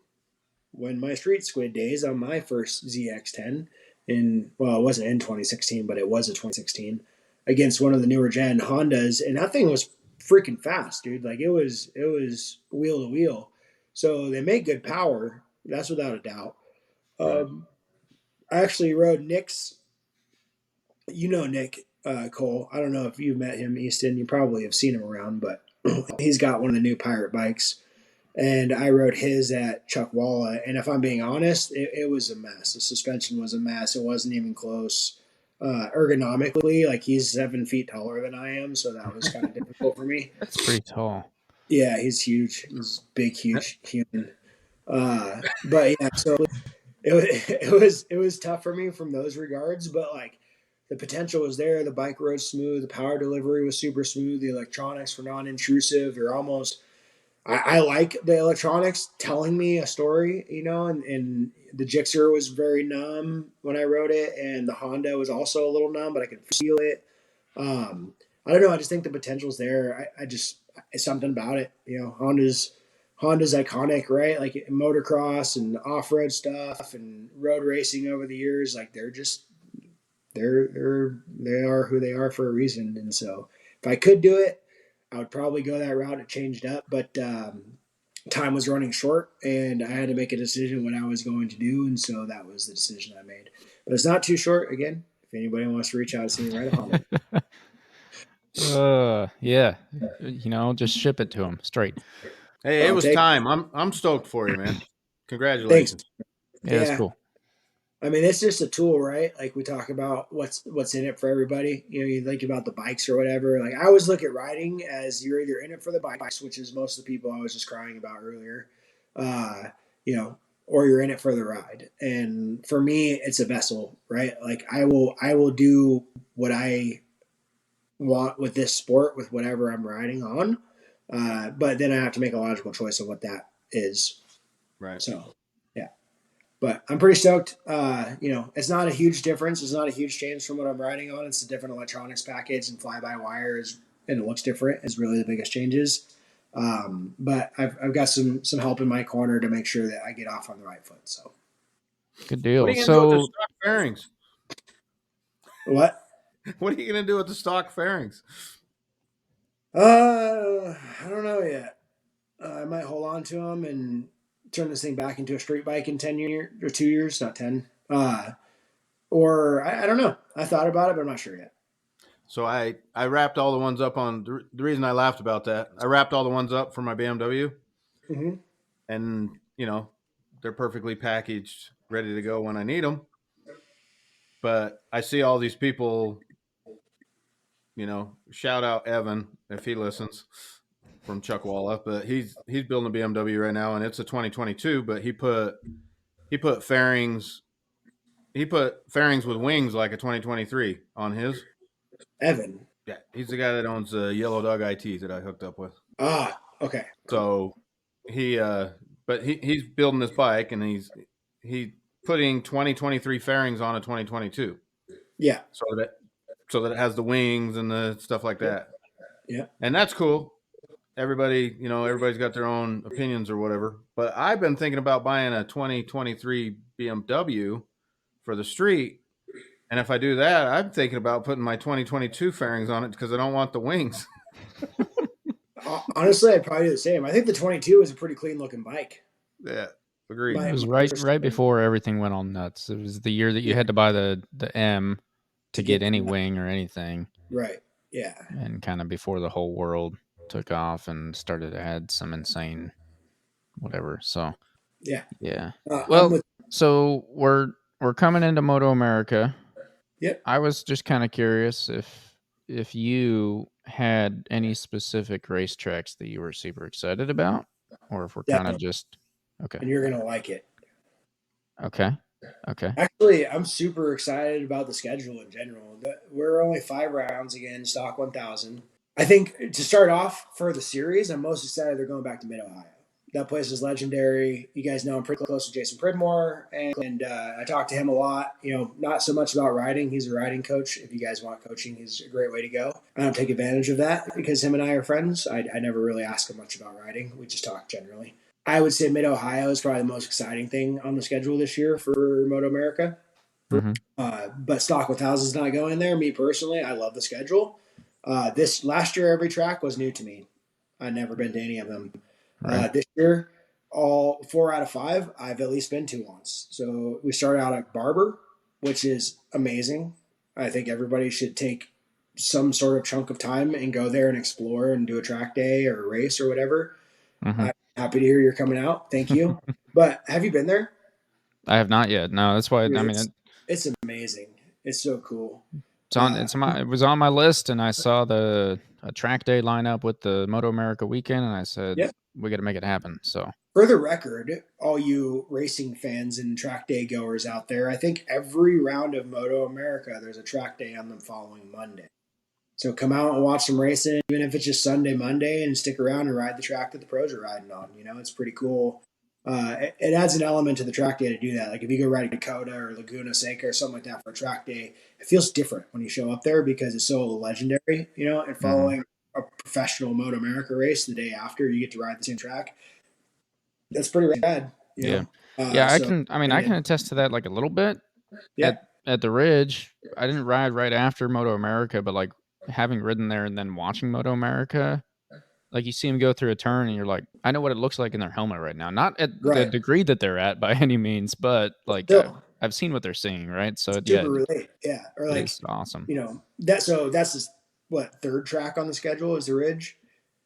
when my street squid days on my first ZX10 in, well, it wasn't in 2016, but it was a 2016 against one of the newer gen Hondas, and that thing was freaking fast, dude. Like it was wheel to wheel. So they make good power. That's without a doubt. Right. I actually rode Nick's. You know Nick Cole. I don't know if you've met him, Easton. You probably have seen him around, but he's got one of the new Pirate bikes, and I rode his at Chuckwalla. And if I'm being honest, it was a mess. The suspension was a mess. It wasn't even close. Ergonomically, like he's 7 feet taller than I am, so that was kind of difficult for me. That's pretty tall. Yeah, he's huge. He's big, huge human. But yeah, so it was tough for me from those regards, but like the potential was there. The bike rode smooth. The power delivery was super smooth. The electronics were non-intrusive. They're almost. I like the electronics telling me a story, you know, and the Gixxer was very numb when I rode it, and the Honda was also a little numb, but I could feel it. I don't know. I just think the potential's there. I just it's something about it, you know. Honda's iconic, right? Like motocross and off-road stuff and road racing over the years, like they are who they are for a reason. And so if I could do it, I would probably go that route. It changed up, but time was running short and I had to make a decision what I was going to do. And so that was the decision I made. But it's not too short. Again, if anybody wants to reach out to see me, ride a Honda. Yeah. You know, just ship it to him straight. Hey, it I'll was take- time. I'm stoked for you, man. Thanks. Congratulations. Yeah, that's cool. I mean, it's just a tool, right? Like we talk about what's in it for everybody. You know, you think about the bikes or whatever. Like I always look at riding as you're either in it for the bikes, which is most of the people I was just crying about earlier, you know, or you're in it for the ride. And for me, it's a vessel, right? Like I will do what I want with this sport with whatever I'm riding on, but then I have to make a logical choice of what that is. Right. So. But I'm pretty stoked. You know, it's not a huge difference. It's not a huge change from what I'm riding on. It's a different electronics package and fly-by-wire and it looks different is really the biggest changes. But I've got some help in my corner to make sure that I get off on the right foot. So good deal. What are you gonna do with the stock fairings? What? What are you gonna do with the stock fairings? I don't know yet. I might hold on to them and turn this thing back into a street bike in 10 years or 2 years, not 10. Or I don't know. I thought about it, but I'm not sure yet. So I wrapped all the ones up on the reason I laughed about that. I wrapped all the ones up for my BMW, and you know they're perfectly packaged, ready to go when I need them. But I see all these people, you know, shout out Evan if he listens from Chuckwalla, but he's building a BMW right now, and it's a 2022. But he put fairings. He put fairings with wings like a 2023 on his. Evan. Yeah, he's the guy that owns Yellow Dog IT that I hooked up with. Ah, okay. So but he's building this bike and he's putting 2023 fairings on a 2022. Yeah. So that it has the wings and the stuff like that. Yeah. And that's cool. Everybody's got their own opinions or whatever. But I've been thinking about buying a 2023 BMW for the street. And if I do that, I'm thinking about putting my 2022 fairings on it because I don't want the wings. Honestly, I'd probably do the same. I think the 22 is a pretty clean looking bike. Yeah, agreed. It was right before everything went all nuts. It was the year that you had to buy the M to get any wing or anything. Right. Yeah. And kind of before the whole world took off and started to add some insane whatever. So yeah. Well, so we're coming into Moto America. Yep. I was just kind of curious if you had any specific racetracks that you were super excited about, or if we're kind of just okay. And you're gonna like it. Okay. Actually, I'm super excited about the schedule in general. We're only 5 rounds again, stock 1000. I think to start off for the series, I'm most excited they're going back to Mid-Ohio. That place is legendary. You guys know I'm pretty close to Jason Pridmore, and I talk to him a lot. Not so much about riding. He's a riding coach. If you guys want coaching, he's a great way to go. I don't take advantage of that because him and I are friends. I never really ask him much about riding. We just talk generally. I would say Mid-Ohio is probably the most exciting thing on the schedule this year for Moto America. Mm-hmm. But Stock 1000 is not going there. Me personally, I love the schedule. This last year, every track was new to me. I'd never been to any of them. Right. This year, all 4 out of 5, I've at least been to once. So we start out at Barber, which is amazing. I think everybody should take some sort of chunk of time and go there and explore and do a track day or a race or whatever. Mm-hmm. I'm happy to hear you're coming out. Thank you. But have you been there? I have not yet. No, that's why. Dude, it's amazing. It's so cool. It was on my list, and I saw a track day lineup with the Moto America weekend, and I said, we got to make it happen. So, for the record, all you racing fans and track day goers out there, I think every round of Moto America, there's a track day on the following Monday. So come out and watch some racing, even if it's just Sunday, Monday, and stick around and ride the track that the pros are riding on. It's pretty cool. It adds an element to the track day to do that. Like if you go ride Dakota or Laguna Seca or something like that for a track day, it feels different when you show up there because it's so legendary, and following a professional Moto America race the day after, you get to ride the same track. That's pretty rad. I can attest to that like a little bit. Yeah. At the Ridge, I didn't ride right after Moto America, but like having ridden there and then watching Moto America, like you see them go through a turn and you're like, I know what it looks like in their helmet right now. Not at the degree that they're at by any means, but like I've seen what they're seeing, right? So relate. Yeah. Or like it's awesome. That's this, third track on the schedule is the Ridge.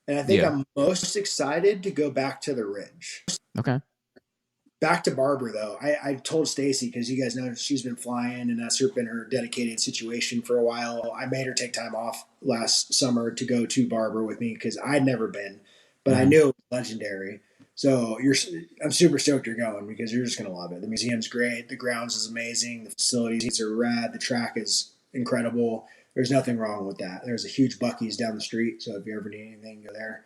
And I think I'm most excited to go back to the Ridge. Okay. Back to Barber, though. I told Stacy, because you guys know she's been flying, and that's been her dedicated situation for a while. I made her take time off last summer to go to Barber with me because I'd never been, but I knew it was legendary. So I'm super stoked you're going because you're just going to love it. The museum's great. The grounds is amazing. The facilities are rad. The track is incredible. There's nothing wrong with that. There's a huge Buc-ee's down the street, so if you ever need anything, go there.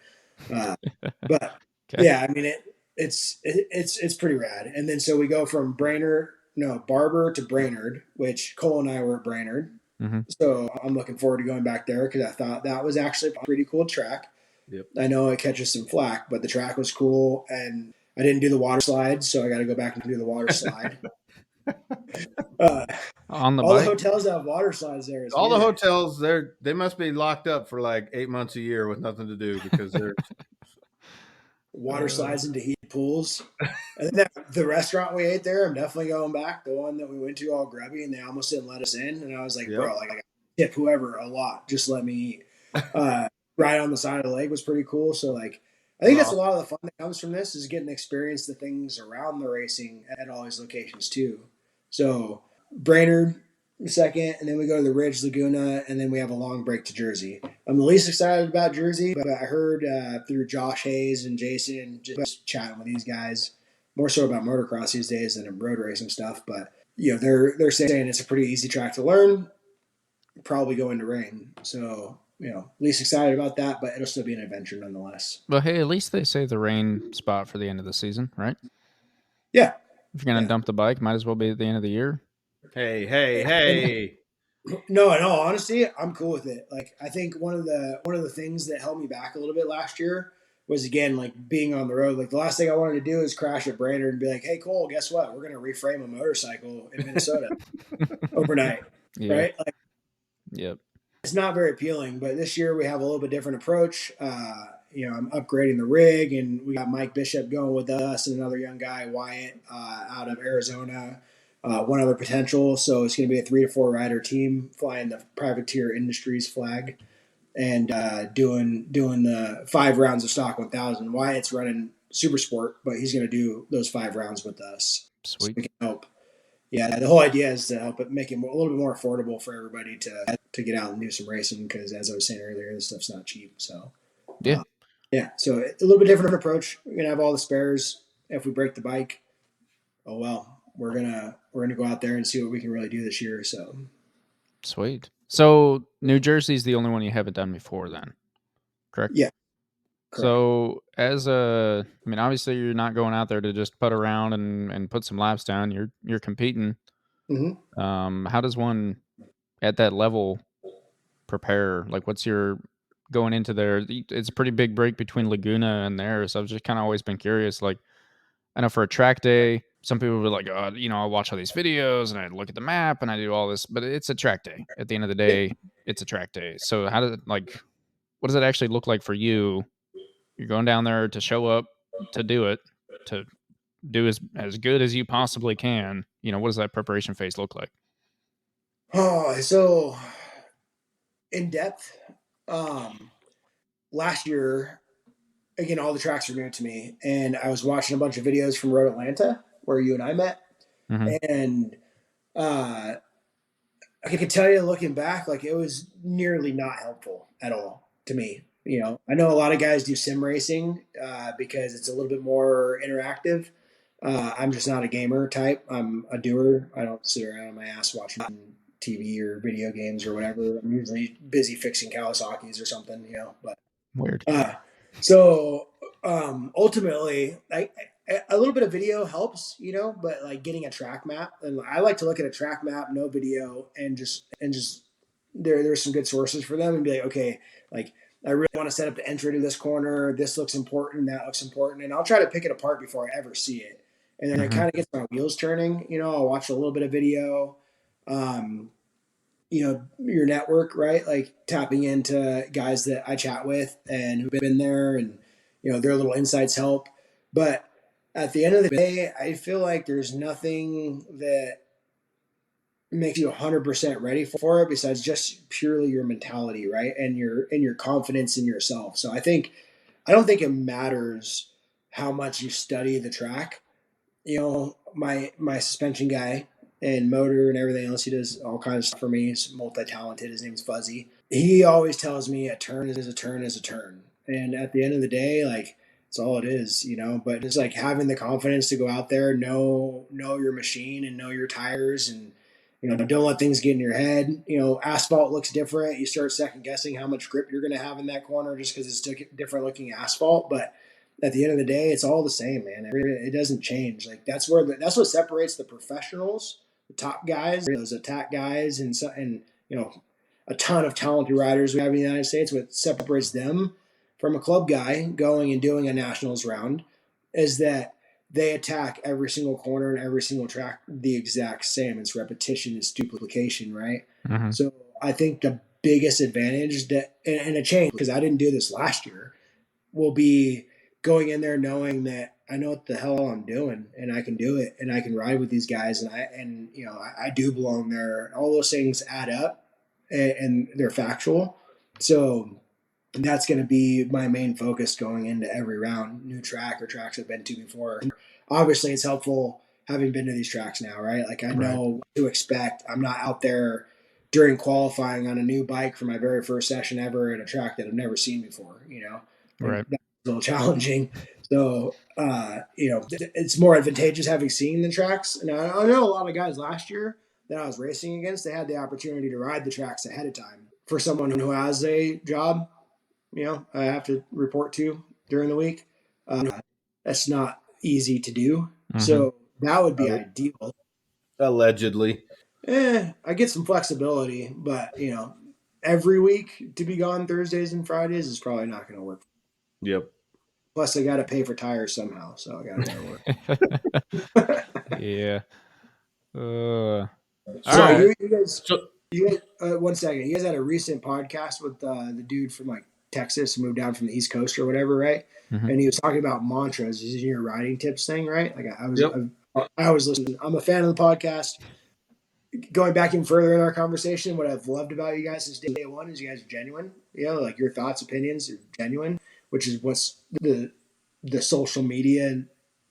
But yeah, I mean it's pretty rad. And then so we go from Barber to Brainerd, which Cole and I were at Brainerd. Mm-hmm. So I'm looking forward to going back there because I thought that was actually a pretty cool track. Yep. I know it catches some flack, but the track was cool, and I didn't do the water slide, so I got to go back and do the water slide. On the all bike? the hotels have water slides there. All the hotels, they must be locked up for like 8 months a year with nothing to do because they're water slides into heated pools. And then the restaurant we ate there, I'm definitely going back. The one that we went to all grubby, and they almost didn't let us in. And I was like, bro, like I tip whoever a lot. Just let me eat. Right on the side of the lake was pretty cool. So like, I think that's a lot of the fun that comes from this is getting to experience the things around the racing at all these locations too. So Brainerd second, and then we go to the Ridge, Laguna, and then we have a long break to Jersey. I'm the least excited about Jersey, but I heard through Josh Hayes and Jason, just chatting with these guys, more so about motocross these days than road racing stuff. But they're saying it's a pretty easy track to learn, probably go into rain. So least excited about that, but it'll still be an adventure nonetheless. Well, hey, at least they save the rain spot for the end of the season, right? Yeah. If you're gonna dump the bike, might as well be at the end of the year. Hey. No, honestly, I'm cool with it. Like, I think one of the things that held me back a little bit last year was, again, like being on the road. Like, the last thing I wanted to do is crash at Brainerd and be like, "Hey, Cole, guess what? We're gonna reframe a motorcycle in Minnesota overnight." Yeah. Right? Like, Yep. it's not very appealing. But this year we have a little bit different approach. I'm upgrading the rig, and we got Mike Bishop going with us, and another young guy, Wyatt, out of Arizona. One other potential. So it's going to be a 3 to 4 rider team flying the Privateer Industries flag and doing the 5 rounds of stock 1000. Wyatt's running Super Sport, but he's going to do those 5 rounds with us. Sweet. So we can help. Yeah, the whole idea is to help it make it a little bit more affordable for everybody to get out and do some racing, because, as I was saying earlier, this stuff's not cheap. So yeah, so a little bit different approach. We're gonna have all the spares. If we break the bike, oh well. We're gonna go out there and see what we can really do this year. So sweet. So New Jersey's the only one you haven't done before, then, correct? Yeah. Correct. So obviously you're not going out there to just putt around and put some laps down. You're competing. Mm-hmm. How does one at that level prepare? Like, what's your going into there? It's a pretty big break between Laguna and there. So I've just kind of always been curious. Like, I know for a track day, some people were like, oh, I watch all these videos and I look at the map and I do all this, but it's a track day. At the end of the day, it's a track day. So what does it actually look like for you? You're going down there to show up, to do it, to do as good as you possibly can. What does that preparation phase look like? Oh, so in depth. Last year, again, all the tracks were new to me, and I was watching a bunch of videos from Road Atlanta, where you and I met, and I could tell you, looking back, like, it was nearly not helpful at all to me. I know a lot of guys do sim racing because it's a little bit more interactive. I'm just not a gamer type. I'm a doer. I don't sit around on my ass watching TV or video games or whatever. I'm usually busy fixing Kawasaki's or something, but Weird. So ultimately, a little bit of video helps, but like getting a track map, and I like to look at a track map, no video, and just there's some good sources for them, and be like, okay, like, I really want to set up the entry to this corner. This looks important. That looks important, and I'll try to pick it apart before I ever see it, and then it kind of gets my wheels turning. I'll watch a little bit of video. Your network, right? Like tapping into guys that I chat with and who've been there, and, their little insights help. But at the end of the day, I feel like there's nothing that makes you 100% ready for it besides just purely your mentality, right? And your confidence in yourself. So I don't think it matters how much you study the track. My suspension guy and motor and everything else, he does all kinds of stuff for me. He's multi-talented. His name's Fuzzy. He always tells me a turn is a turn is a turn. And at the end of the day, like, it's all it is, but it's like having the confidence to go out there, know your machine and know your tires, and, don't let things get in your head. Asphalt looks different. You start second guessing how much grip you're going to have in that corner just because it's different looking asphalt. But at the end of the day, it's all the same, man. It doesn't change. Like, that's what separates the professionals, the top guys, those attack guys, and a ton of talented riders we have in the United States. What separates them from a club guy going and doing a nationals round is that they attack every single corner and every single track the exact same. It's repetition, it's duplication, right? So I think the biggest advantage and a change, because I didn't do this last year, will be going in there knowing that I know what the hell I'm doing, and I can do it, and I can ride with these guys, and I do belong there. All those things add up, and they're factual. So that's going to be my main focus going into every round, new track or tracks I've been to before. Obviously, it's helpful having been to these tracks now, right? Like, I know what to expect. I'm not out there during qualifying on a new bike for my very first session ever at a track that I've never seen before, Right. That's a little challenging. So, it's more advantageous having seen the tracks. And I know a lot of guys last year that I was racing against, they had the opportunity to ride the tracks ahead of time for someone who has a job, I have to report to during the week. That's not easy to do. Mhm. So that would be ideal. Allegedly. I get some flexibility, but every week to be gone Thursdays and Fridays is probably not going to work. Yep. Plus, I got to pay for tires somehow, so I got to go to work. Yeah. So right. you guys, 1 second. You guys had a recent podcast with the dude from like Texas who moved down from the East Coast or whatever, right? Mhm. And he was talking about mantras using your riding tips thing, right? Like I was listening. I'm a fan of the podcast. Going back even further in our conversation, what I've loved about you guys since day one is you guys are genuine. Like your thoughts, opinions are genuine, which is what's the social media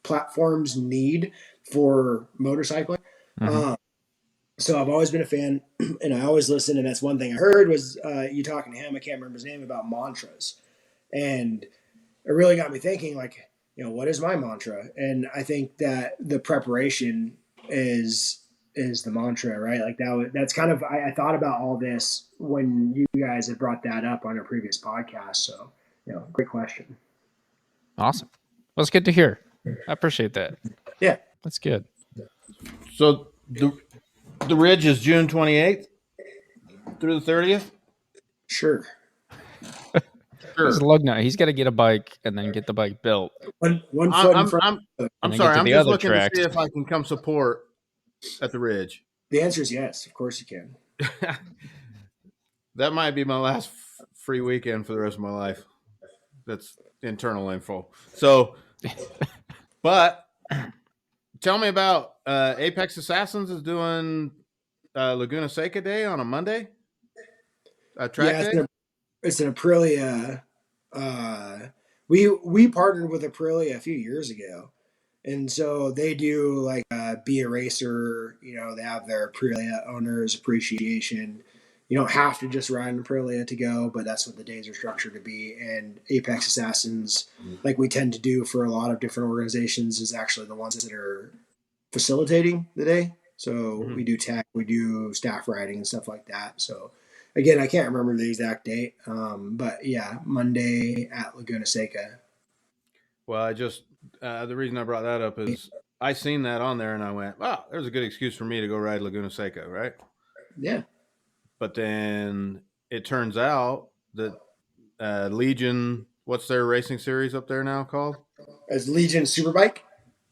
platforms need for motorcycling. Mhm. So I've always been a fan, and I always listen. And that's one thing I heard was you talking to him. I can't remember his name, about mantras, and it really got me thinking. Like, what is my mantra? And I think that the preparation is the mantra, right? Like that's kind of I thought about all this when you guys had brought that up on a previous podcast. So, great question. Awesome. Well, it's good to hear. I appreciate that. Yeah, That's good. So the Ridge is June 28th through the 30th. sure. This is Lugnut. He's got to get a bike and then get the bike built. One foot in front. I'm then sorry. get to I'm the just other looking tracks. to see if I can come support at the Ridge. The answer is yes. Of course you can. That might be my last free weekend for the rest of my life. That's internal info. So, but tell me about Apex Assassins is doing Laguna Seca Day on a Monday. A track day. It's an Aprilia. We partnered with Aprilia a few years ago, and so they do like Be a Racer. They have their Aprilia owners appreciation. You don't have to just ride an Aprilia to go, but that's what the days are structured to be. And Apex Assassins, like we tend to do for a lot of different organizations, is actually the ones that are facilitating the day. So we do tech, we do staff riding and stuff like that. So again, I can't remember the exact date, but yeah, Monday at Laguna Seca. Well, I just the reason I brought that up is I seen that on there and I went, "Wow, there's a good excuse for me to go ride Laguna Seca, right?" Yeah. But then it turns out that Legion, what's their racing series up there now called? As Legion Superbike?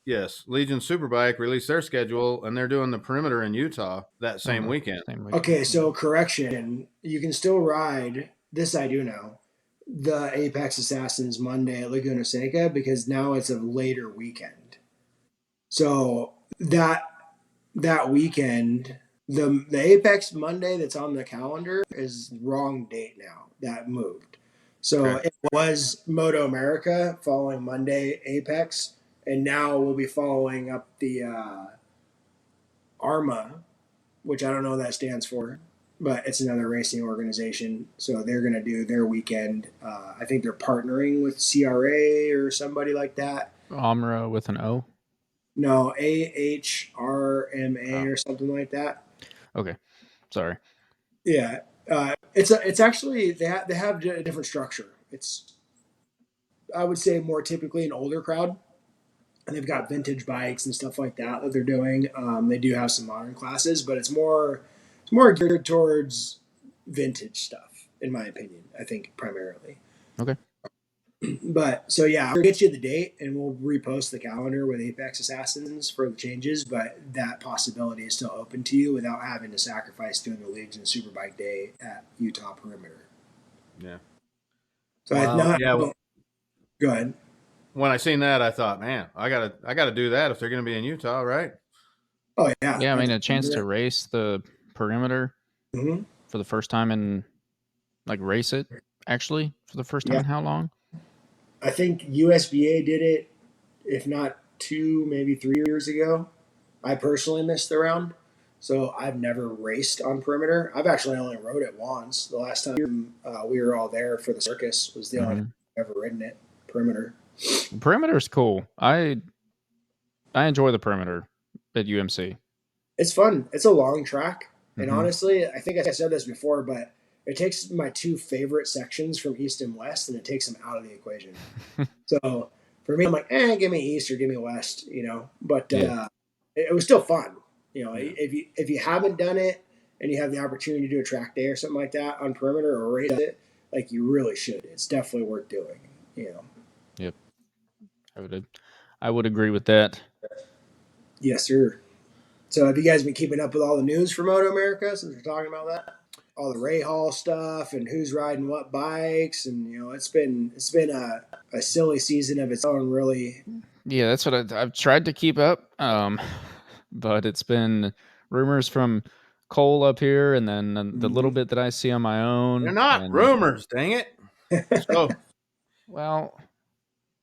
Yes, Legion Superbike released their schedule, and they're doing the perimeter in Utah that same weekend. Okay, so correction. You can still ride, this I do know, the Apex Assassins Monday at Laguna Seca because now it's a later weekend. So that weekend, the Apex Monday that's on the calendar is wrong date now. That moved. So It was Moto America following Monday Apex, and now we'll be following up the ARMA, which I don't know what that stands for, but it's another racing organization. So they're going to do their weekend. I think they're partnering with CRA or somebody like that. Amra with an O? No, AHRMA or something like that. Okay. Sorry. Yeah. It's actually, they have a different structure. It's, I would say, more typically an older crowd. And they've got vintage bikes and stuff like that they're doing. They do have some modern classes, but it's more geared towards vintage stuff, in my opinion, I think, primarily. Okay. But so yeah, I'll get you the date and we'll repost the calendar with Apex Assassins for the changes, but that possibility is still open to you without having to sacrifice doing the Leagues and Superbike Day at Utah Perimeter. Yeah. So go ahead. When I seen that, I thought, man, I gotta do that if they're gonna be in Utah, right? Oh yeah. Yeah, I mean, a chance to race the perimeter for the first time and race it actually for the first time in how long? I think USBA did it, if not 2, maybe 3 years ago. I personally missed the round, so I've never raced on perimeter. I've actually only rode it once. The last time we were all there for the circus was the only time I've ever ridden it, perimeter. Perimeter is cool. I enjoy the perimeter at UMC. It's fun. It's a long track, and honestly, I think I said this before, but it takes my two favorite sections from East and West, and it takes them out of the equation. So for me, I'm like, give me East or give me West, But it was still fun, If you haven't done it and you have the opportunity to do a track day or something like that on perimeter or race it, like you really should. It's definitely worth doing, Yep. I would agree with that. Yes, sir. So have you guys been keeping up with all the news for Moto America since we're talking about that? All the Ray Hall stuff and who's riding what bikes, and it's been a silly season of its own, really. Yeah, that's what I've tried to keep up. But it's been rumors from Cole up here, and then the little bit that I see on my own. They're not and, rumors, dang it. So, well,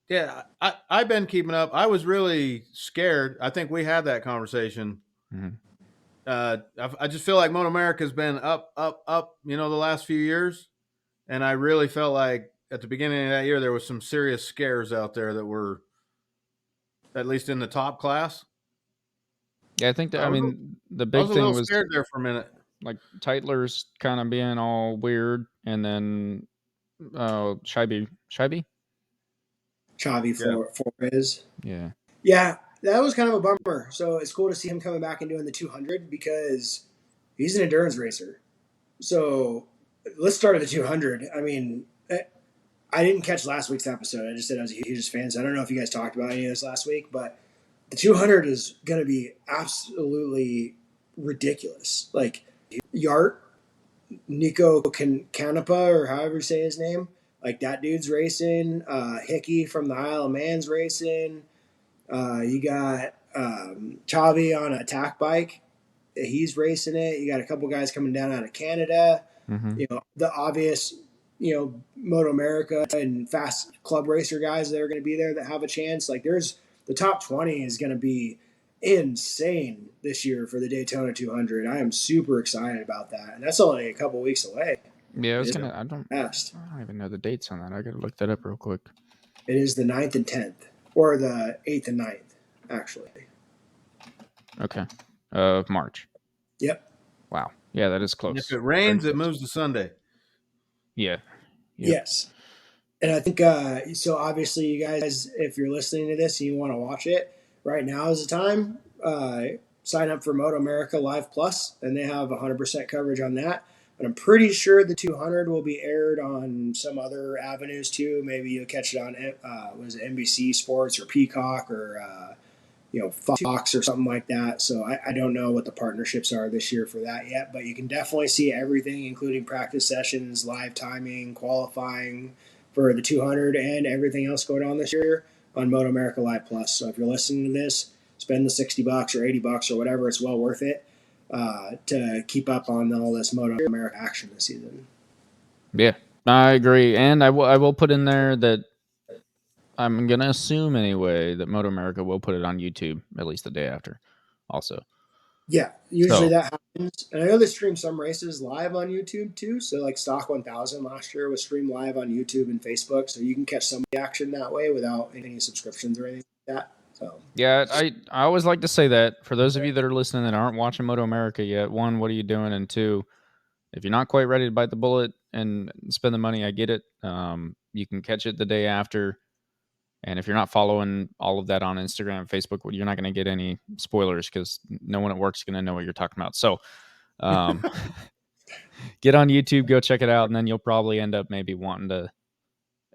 yeah, I've been keeping up. I was really scared. I think we had that conversation. mhm. I just feel like Moto America has been up, the last few years. And I really felt like at the beginning of that year, there was some serious scares out there that were at least in the top class. Yeah, I think that, the I big was a thing little was scared there for a minute. like Titler's kind of being all weird, and then Scheibe, Chavi Flores. yeah, Yeah, that was kind of a bummer. So it's cool to see him coming back and doing the 200 because he's an endurance racer. So let's start at the 200. I didn't catch last week's episode. I just said I was a huge fan. So I don't know if you guys talked about any of this last week, but the 200 is going to be absolutely ridiculous. Like Yart, Nico Canepa, or however you say his name, like that dude's racing. Hickey from the Isle of Man's racing. You got Chavi on an attack bike. He's racing it. You got a couple guys coming down out of Canada. mm-hmm. The obvious, Moto America and fast club racer guys that are going to be there that have a chance. Like there's the top 20 is going to be insane this year for the Daytona 200. I am super excited about that. And that's only a couple weeks away. Yeah, I don't even know the dates on that. I got to look that up real quick. It is the 9th and 10th, or the 8th and 9th, actually. Okay. Of March. Yep. Wow. Yeah, that is close. And if it rains, it moves to Sunday. Yeah. Yep. Yes. And I think, so obviously you guys, if you're listening to this and you want to watch it, right now is the time. Sign up for Moto America Live Plus, and they have 100% coverage on that. But I'm pretty sure the 200 will be aired on some other avenues too. Maybe you'll catch it on, was it NBC Sports or Peacock or, Fox or something like that. So I don't know what the partnerships are this year for that yet, but you can definitely see everything, including practice sessions, live timing, qualifying for the 200, and everything else going on this year on Moto America Live Plus. So if you're listening to this, spend the $60 or $80 or whatever. It's well worth it to keep up on all this Moto America action this season. Yeah, I agree. And I will put in there that I'm going to assume anyway that Moto America will put it on YouTube at least the day after also. Yeah, usually that happens. And I know they stream some races live on YouTube too. So like Stock 1000 last year was streamed live on YouTube and Facebook. So you can catch some of the action that way without any subscriptions or anything like that. So yeah, I always like to say that for those of you that are listening that aren't watching Moto America yet, one, what are you doing? And two, if you're not quite ready to bite the bullet and spend the money, I get it. You can catch it the day after. And if you're not following all of that on Instagram, Facebook, you're not going to get any spoilers because no one at work's going to know what you're talking about. So get on YouTube, go check it out, and then you'll probably end up maybe wanting to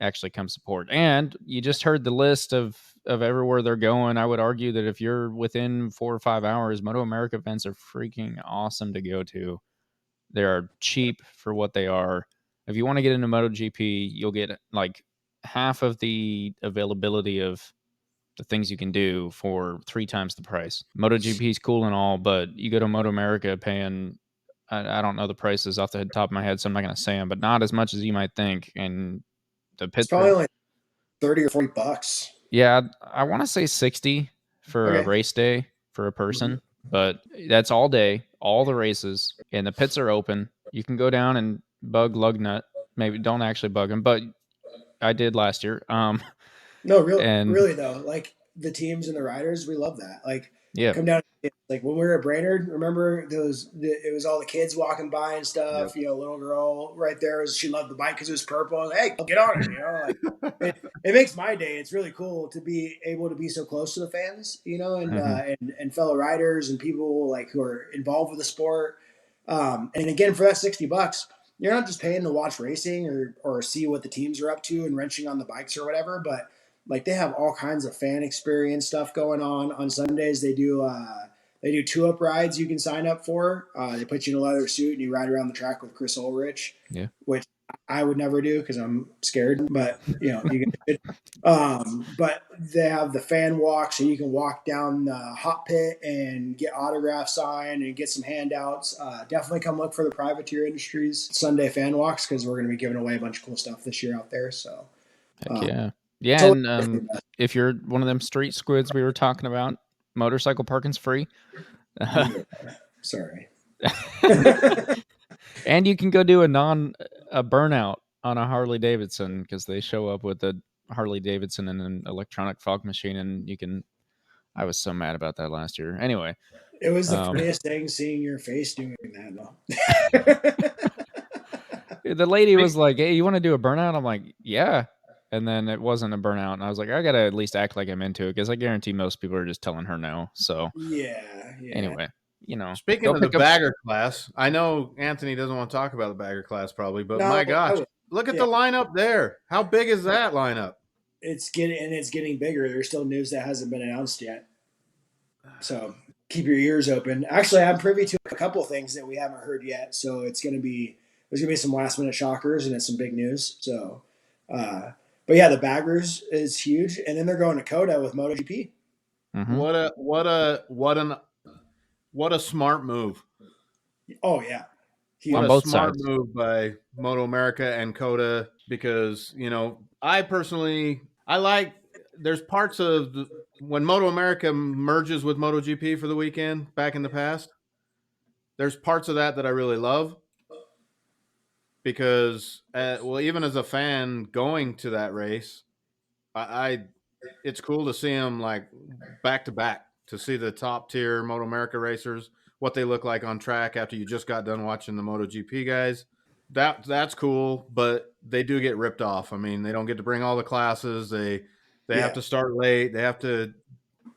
actually come support. And you just heard the list of everywhere they're going. I would argue that if you're within 4 or 5 hours, Moto America events are freaking awesome to go to. They are cheap for what they are. If you want to get into MotoGP, you'll get like half of the availability of the things you can do for 3 times the price. MotoGP is cool and all, but you go to Moto America paying, I don't know the prices off the top of my head, so I'm not going to say them, but not as much as you might think. And the pit, it's probably like $30 or $40. Yeah, I want to say 60 for a race day for a person, but that's all day, all the races, and the pits are open. You can go down and bug Lugnut. Maybe don't actually bug him, but I did last year. No, really though. Like the teams and the riders, we love that. Like, come down Like when we were at Brainerd, remember it was all the kids walking by and stuff. Yep. You know, little girl right there she loved the bike because it was purple. I was like, hey, get on it. You know, like it makes my day. It's really cool to be able to be so close to the fans. You know, and fellow riders and people like who are involved with the sport. And again, for that $60, you're not just paying to watch racing or see what the teams are up to and wrenching on the bikes or whatever, but like they have all kinds of fan experience stuff going on. On Sundays, they do two-up rides you can sign up for. They put you in a leather suit and you ride around the track with Chris Ulrich, which I would never do because I'm scared. But you know, you get. But they have the fan walk, so you can walk down the hot pit and get autographs signed and get some handouts. Definitely come look for the Privateer Industries Sunday fan walks because we're going to be giving away a bunch of cool stuff this year out there. So, yeah, so and if you're one of them street squids we were talking about, motorcycle parking's free. Sorry. And you can go do a burnout on a Harley Davidson because they show up with a Harley Davidson and an electronic fog machine, and you can. I was so mad about that last year. Anyway, it was the funniest thing seeing your face doing that. Though. The lady was like, "Hey, you want to do a burnout?" I'm like, "Yeah." And then it wasn't a burnout, and I was like, "I gotta at least act like I'm into it," because I guarantee most people are just telling her no. So yeah. Anyway, you know. Speaking of the bagger class, I know Anthony doesn't want to talk about the bagger class probably, but my gosh, look at the lineup there. How big is that lineup? It's getting bigger. There's still news that hasn't been announced yet. So keep your ears open. Actually, I'm privy to a couple of things that we haven't heard yet. So there's gonna be some last minute shockers and it's some big news. So but yeah, the baggers is huge. And then they're going to Coda with MotoGP. Mm-hmm. What a smart move. Oh yeah. What a smart move by Moto America and Coda, because, you know, there's parts of when Moto America merges with MotoGP for the weekend back in the past, there's parts of that I really love because, even as a fan going to that race, it's cool to see them like back to back, to see the top tier Moto America racers, what they look like on track after you just got done watching the MotoGP guys. That's cool, but they do get ripped off. I mean, they don't get to bring all the classes. They have to start late. They have to.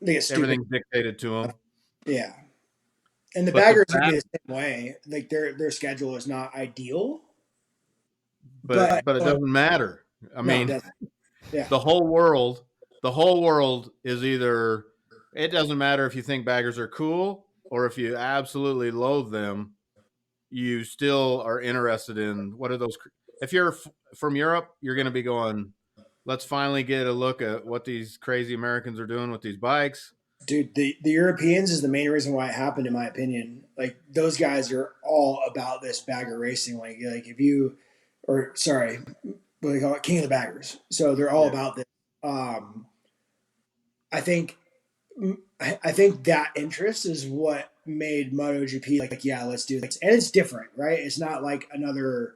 Everything's dictated to them. Yeah, and the baggers would be the same way. Like their schedule is not ideal, but it doesn't matter. I mean, the whole world is either. It doesn't matter if you think baggers are cool or if you absolutely loathe them. You still are interested in what are those. If you're from Europe, you're going to be going, let's finally get a look at what these crazy Americans are doing with these bikes. Dude, the Europeans is the main reason why it happened, in my opinion. Like those guys are all about this bagger racing. Like if you, or sorry, what do they call it? King of the baggers. So they're all about this. I think that interest is what made MotoGP like, yeah, let's do this. And it's different, right? It's not like another,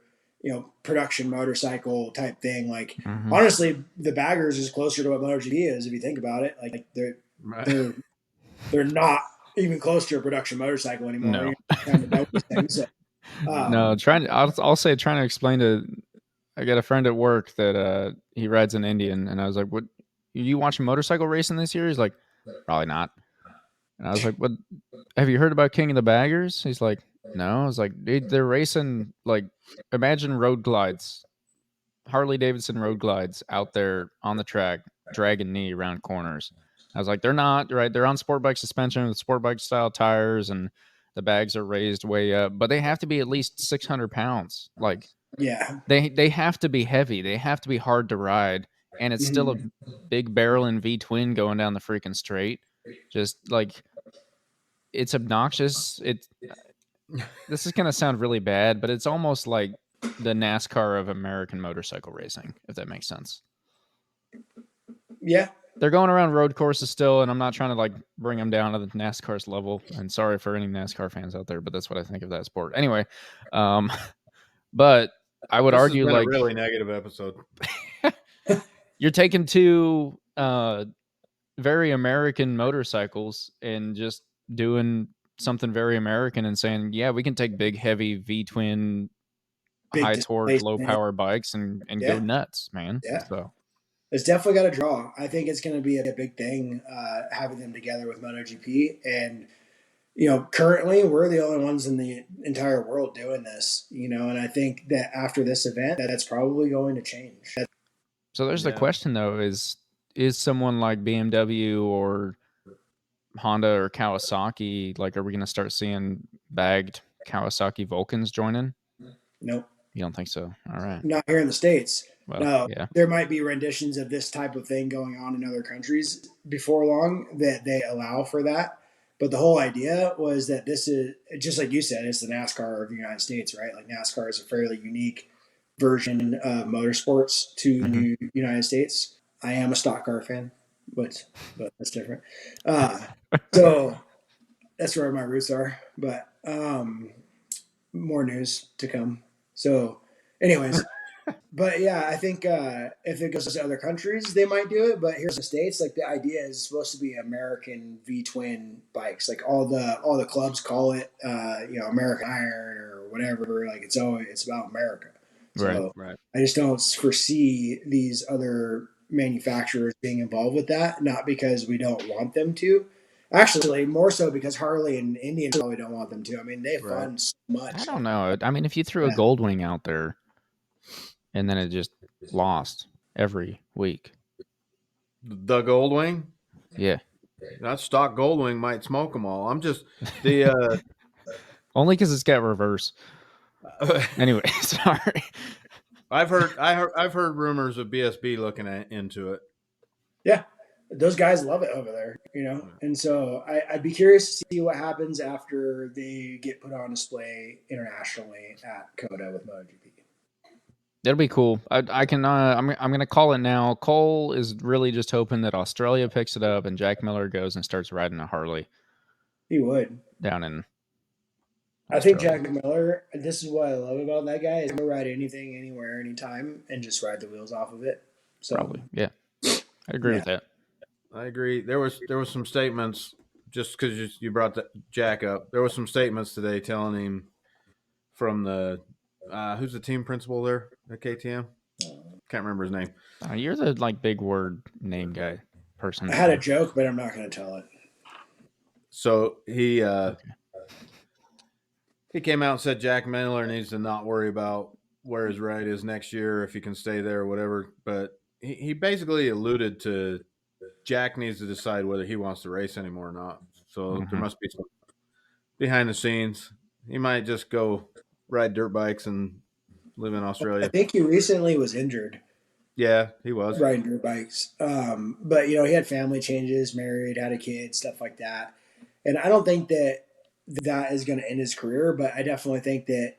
production motorcycle type thing. Like, honestly, the baggers is closer to what MotoGP is, if you think about it. Like, they're not even close to a production motorcycle anymore. No. No, I'll say trying to explain to, I got a friend at work that he rides an Indian, and I was like, "What? You watching motorcycle racing this year?" He's like, "Probably not." And I was like, "What? Have you heard about King of the Baggers?" He's like, "No." I was like, "Dude, they're racing like, imagine road glides, Harley Davidson road glides out there on the track, dragging knee around corners." I was like, "They're not right. They're on sport bike suspension with sport bike style tires, and the bags are raised way up, but they have to be at least 600 pounds. Like, yeah, they have to be heavy. They have to be hard to ride, and it's still a big barrel and V twin going down the freaking straight. Just like, it's obnoxious. This is gonna sound really bad, but it's almost like the NASCAR of American motorcycle racing, if that makes sense. Yeah. They're going around road courses still, and I'm not trying to like bring them down to the NASCAR's level. And sorry for any NASCAR fans out there, but that's what I think of that sport. Anyway, but I would argue like a really negative episode. You're taking two very American motorcycles and just doing something very American and saying, yeah, we can take big, heavy V-twin, Big high torque, low displacement. power bikes and go Yeah. nuts, man. Yeah. So It's definitely got a draw. I think it's going to be a big thing having them together with MotoGP. And, currently we're the only ones in the entire world doing this, and I think that after this event, that's probably going to change. So there's the Yeah. question though: is someone like BMW or Honda or Kawasaki, like, are we going to start seeing bagged Kawasaki Vulcans joining? Nope. You don't think so? All right. Not here in the States. Well, No, yeah. there might be renditions of this type of thing going on in other countries before long that they allow for that. But the whole idea was that this is, just like you said, it's the NASCAR of the United States, right? Like NASCAR is a fairly unique version of motorsports to the United States. I am a stock car fan, but that's different. So that's where my roots are. But more news to come. So, anyways, but yeah, I think if it goes to other countries, they might do it. But here's the States, like the idea is supposed to be American V twin bikes. Like all the clubs call it, American Iron or whatever. Like it's about America. So Right. I just don't foresee these other manufacturers being involved with that. Not because we don't want them to. Actually, more so because Harley and Indian probably don't want them to. I mean, they fund so much. I don't know. I mean, if you threw a Goldwing out there and then it just lost every week. The Goldwing? Yeah. That stock Goldwing might smoke them all. I'm just the Only because it's got reverse. Anyway, sorry. I've heard rumors of BSB looking into it. Yeah, those guys love it over there, and so I'd be curious to see what happens after they get put on display internationally at COTA with MotoGP. That'll be cool. I can. I'm gonna call it now. Cole is really just hoping that Australia picks it up and Jack Miller goes and starts riding a Harley He would. down in I think Australia. Jack Miller. This is what I love about that guy is he'll ride anything, anywhere, anytime, and just ride the wheels off of it. So Probably, yeah. I agree with that. I agree. There was some statements, just because you brought Jack up. There was some statements today telling him from the who's the team principal there at KTM? Can't remember his name. You're the big word name guy person. I had a joke, but I'm not going to tell it. So he came out and said Jack Miller needs to not worry about where his ride is next year, if he can stay there or whatever. But he basically alluded to Jack needs to decide whether he wants to race anymore or not. So there must be some behind the scenes. He might just go ride dirt bikes and live in Australia. I think he recently was injured. Yeah, he was riding dirt bikes. But he had family changes, married, had a kid, stuff like that. And I don't think that is going to end his career, but I definitely think that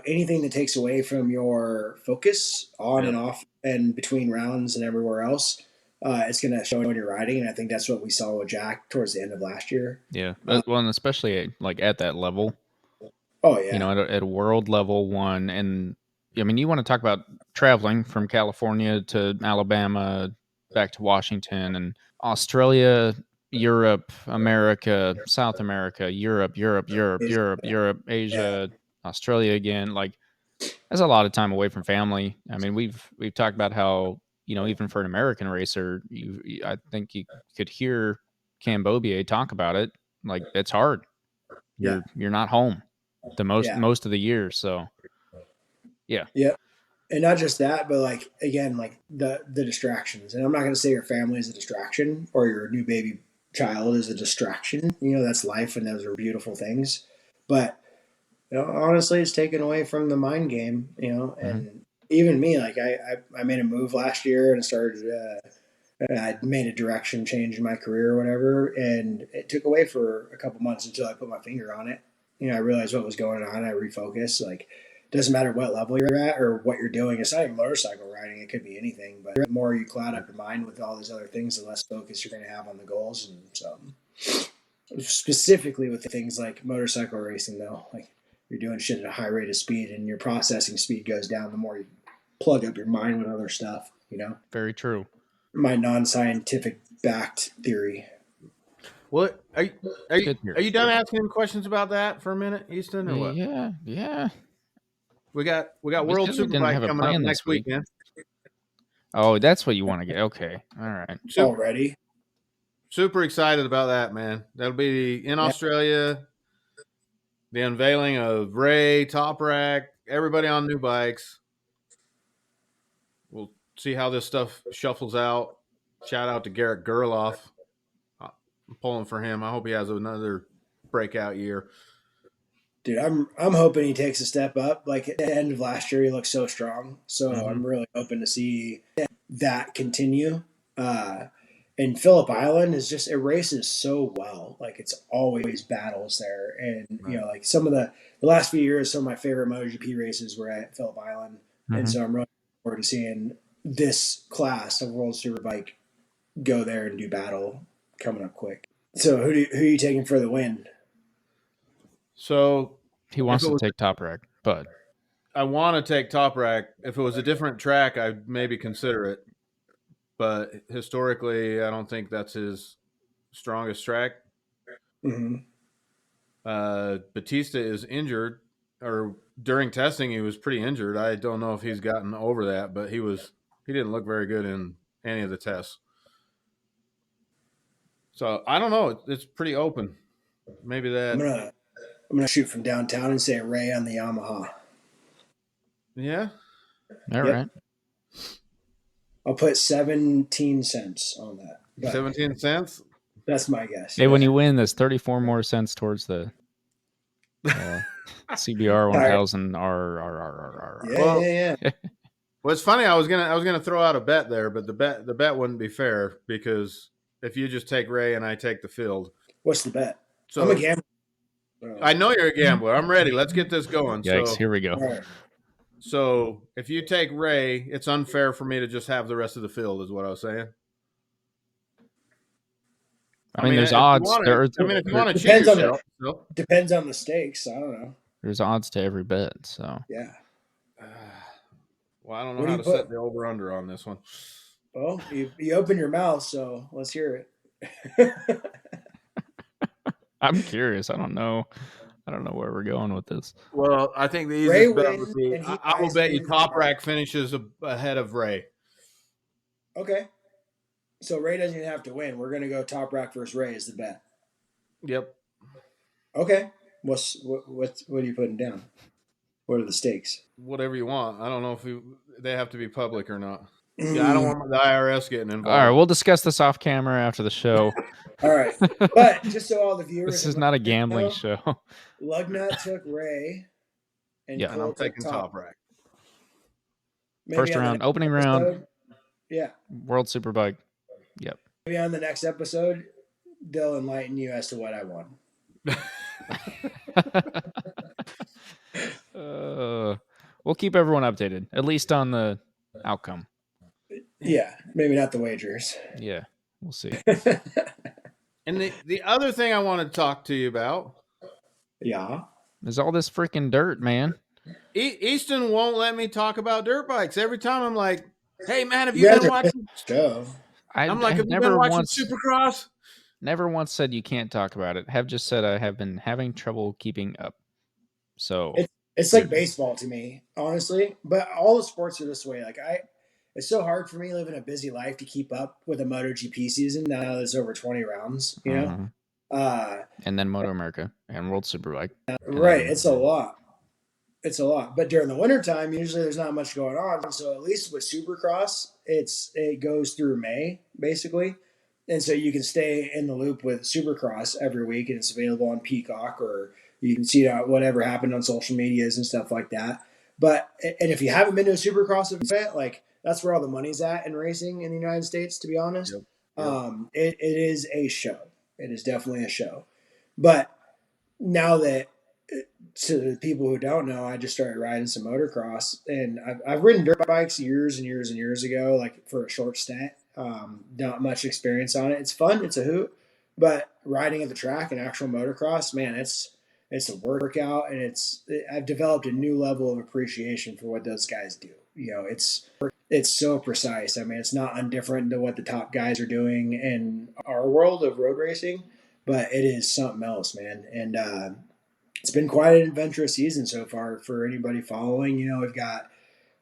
anything that takes away from your focus on and off and between rounds and everywhere else, it's going to show when you're riding. And I think that's what we saw with Jack towards the end of last year. Yeah, well, and especially at that level. Oh yeah, at a world level one, and I mean, you want to talk about traveling from California to Alabama, back to Washington and Australia, Europe, America, South America, Europe, Asia, Australia again. Like, that's a lot of time away from family. I mean, we've talked about how, even for an American racer, I think you could hear Cam Beaubier talk about it. Like, it's hard. You're not home the most of the year. So yeah. And not just that, but again, the distractions. And I'm not going to say your family is a distraction or your new baby child is a distraction. That's life, and those are beautiful things. But honestly, it's taken away from the mind game. And even me, I made a move last year and started. I made a direction change in my career or whatever, and it took away for a couple months until I put my finger on it. I realized what was going on. I refocused. Doesn't matter what level you're at or what you're doing. It's not even motorcycle riding. It could be anything. But the more you cloud up your mind with all these other things, the less focus you're going to have on the goals. And so specifically with the things like motorcycle racing, though, you're doing shit at a high rate of speed and your processing speed goes down the more you plug up your mind with other stuff, Very true. My non-scientific backed theory. What are you Good to hear. are you done asking him questions about that for a minute, Easton, or what? Yeah. We got We World said we didn't Superbike have a coming up plan next this week. weekend. Oh, that's what you want to get. Okay. All right. Already. Super excited about that, man. That'll be in Australia. The unveiling of Ray, Top Rack, everybody on new bikes. We'll see how this stuff shuffles out. Shout out to Garrett Gerloff. I'm pulling for him. I hope he has another breakout year. Dude, I'm hoping he takes a step up. Like at the end of last year, he looked so strong. So I'm really hoping to see that continue. And Phillip Island is just, it races so well. Like it's always battles there. And, you know, like some of the last few years, some of my favorite MotoGP races were at Phillip Island. And so I'm really looking forward to seeing this class of World Superbike go there and do battle coming up quick. So who are you taking for the win? So He wants to take Top Rack, but I want to take Top Rack. If it was a different track, I'd maybe consider it. But historically, I don't think that's his strongest track. Mm-hmm. Batista is injured, or during testing, he was pretty injured. I don't know if he's gotten over that, but he didn't look very good in any of the tests. So I don't know. It's pretty open. Maybe that. I'm gonna shoot from downtown and say Ray on the Yamaha. Yeah. all right. I'll put 17 cents on that. But 17 cents. that's my guess. Hey, when you win, there's 34 more cents towards the CBR 1000 R. Yeah. Well, it's funny. I was gonna throw out a bet there, but the bet wouldn't be fair because if you just take Ray and I take the field. What's the bet? So I'm a gambler. I know you're a gambler. I'm ready. Let's get this going. Yikes, So here we go. Right. So if you take Ray, it's unfair for me to just have the rest of the field, is what I was saying. I mean, there's odds. If you want to cheat Depends on yourself, depends on the stakes. I don't know. There's odds to every bet. So Yeah. Well, I don't know how to set the over under on this one. Well, you open your mouth, so let's hear it. I'm curious. I don't know where we're going with this. Well, I think the Ray easiest bet would wins, be and he I will buys bet you in. Top Rack finishes ahead of Ray. Okay. So Ray doesn't even have to win. We're gonna go Top Rack versus Ray is the bet. Yep. Okay. What are you putting down? What are the stakes? Whatever you want. I don't know if they have to be public or not. Yeah, I don't want the IRS getting involved. All right, we'll discuss this off camera after the show. All right. But just so all the viewers, This is not a gambling show. Lugnut took Ray. And Yeah, and I'm taking Top Rack. Maybe First round, opening round. Yeah. World Superbike. Yep. Maybe on the next episode, they'll enlighten you as to what I won. We'll keep everyone updated, at least on the outcome. Yeah, maybe not the wagers. Yeah, we'll see. And the other thing I want to talk to you about, is all this freaking dirt, man. Easton won't let me talk about dirt bikes. Every time I'm like, "Hey, man, have you been watching?" I'm like, "Have you been watching Supercross?" Never once said you can't talk about it. Have just said I have been having trouble keeping up. So it's like baseball to me, honestly. But all the sports are this way. Like it's so hard for me living a busy life to keep up with a MotoGP season now that it's over 20 rounds. You know, and then Moto America and World Superbike. Right, it's a lot. It's a lot. But during the wintertime, usually there's not much going on. So at least with Supercross, it goes through May basically. And so you can stay in the loop with Supercross every week, and it's available on Peacock, or you can see whatever happened on social medias and stuff like that. And if you haven't been to a Supercross event, like that's where all the money's at in racing in the United States, to be honest. Yep. It is a show. It is definitely a show. But now that, to the people who don't know, I just started riding some motocross, and I've ridden dirt bikes years and years and years ago, like for a short stint. Not much experience on it. It's fun. It's a hoot, but riding at the track and actual motocross, man, it's a workout, and I've developed a new level of appreciation for what those guys do. You know, it's so precise. I mean, it's not undifferent to what the top guys are doing in our world of road racing, but it is something else, man. And it's been quite an adventurous season so far for anybody following. We've got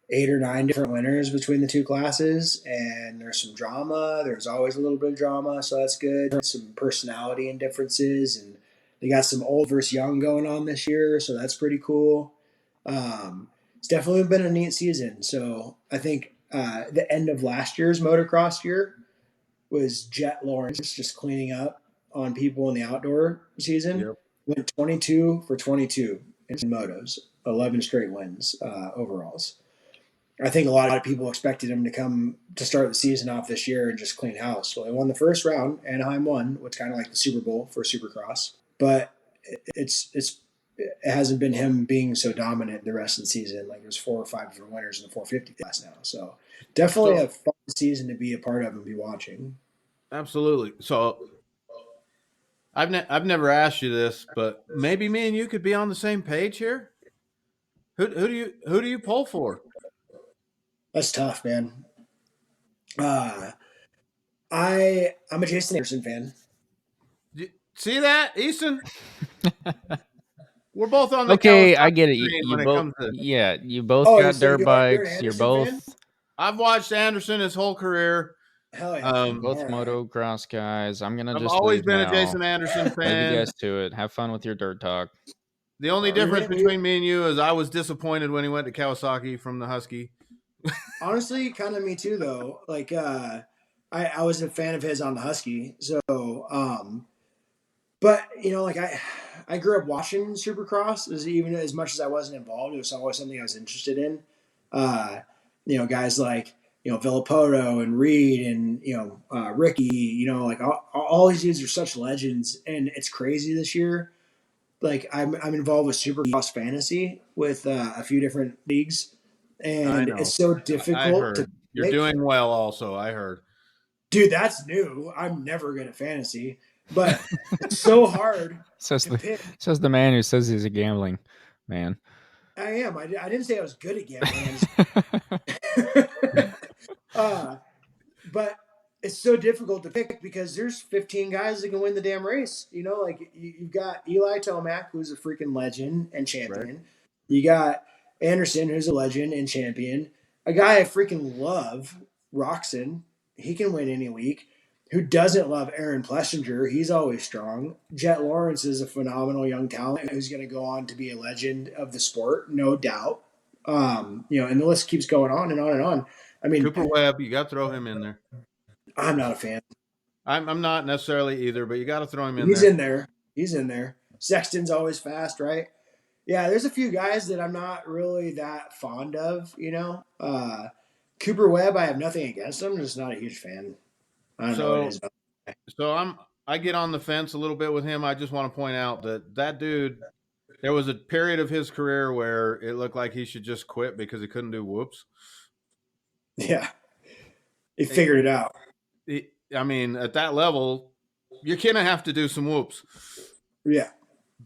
8 or 9 different winners between the two classes, and there's some drama. There's always a little bit of drama, so that's good. Some personality and differences, and they got some old versus young going on this year, so that's pretty cool. It's definitely been a neat season. So I think the end of last year's motocross year was Jet Lawrence just cleaning up on people in the outdoor season. Yep. Went 22 for 22 in motos, 11 straight wins overalls. I think a lot of people expected him to come to start the season off this year and just clean house. Well, they won the first round. Anaheim won, which kind of like the Super Bowl for Supercross. But it hasn't been him being so dominant the rest of the season. Like there's 4 or 5 different winners in the 450 class now. So definitely a fun season to be a part of and be watching. Absolutely. So I've never asked you this, but maybe me and you could be on the same page here. Who do you pull for? That's tough, man. I'm a Jason Anderson fan. See that, Easton? We're both on the Okay, Kawasaki I get it. train You when it both, comes to- yeah, you both Oh, got so dirt you're an bikes. You're Anderson both fan? I've watched Anderson his whole career. Hell yeah. both All right. motocross guys. I'm gonna I've just always leave been now. a Jason Anderson Leave you fan. guys to it. Have fun with your dirt talk. The only difference We- between me and you is I was disappointed when he went to Kawasaki from the Husky. Honestly, kind of me too, though. Like, I was a fan of his on the Husky. So, but like I grew up watching Supercross, even as much as I wasn't involved. It was always something I was interested in. Guys like Villapoto and Reed and Ricky. Like all these dudes are such legends, and it's crazy this year. Like I'm involved with Supercross Fantasy with a few different leagues, and it's so difficult. I heard you're doing well. Also, I heard. Dude, that's new. I'm never good at fantasy, but it's so hard Says to pick. says the man who says he's a gambling man. I am. I didn't say I was good at gambling. But it's so difficult to pick because there's 15 guys that can win the damn race. Like you've got Eli Tomac, who's a freaking legend and champion. Right. You got Anderson, who's a legend and champion. A guy I freaking love, Roxon. He can win any week. Who doesn't love Aaron Plessinger? He's always strong. Jet Lawrence is a phenomenal young talent who's going to go on to be a legend of the sport, no doubt. And the list keeps going on and on and on. I mean, Cooper Webb, you got to throw him in there. I'm not a fan. I'm not necessarily either, but you got to throw him in He's there. He's in there. Sexton's always fast, right? Yeah, there's a few guys that I'm not really that fond of, Cooper Webb, I have nothing against him. I'm just not a huge fan. I don't know what it is about. So I get on the fence a little bit with him. I just want to point out that dude, there was a period of his career where it looked like he should just quit because he couldn't do whoops. Yeah. He figured it out. I mean, at that level, you're going to have to do some whoops. Yeah.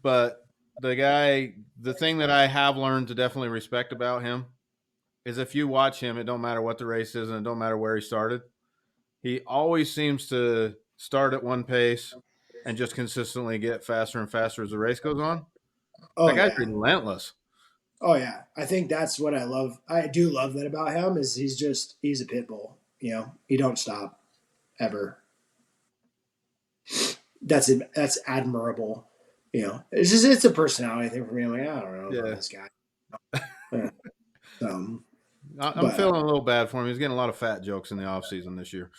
But the thing that I have learned to definitely respect about him is if you watch him, it don't matter what the race is and it don't matter where he started. He always seems to start at one pace and just consistently get faster and faster as the race goes on. Oh, that guy's relentless. Oh, yeah. I think that's what I love. I do love that about him is he's a pit bull. He don't stop ever. That's admirable. It's a personality thing for me. I'm like, I don't know about this guy. I'm feeling a little bad for him. He's getting a lot of fat jokes in the off season this year.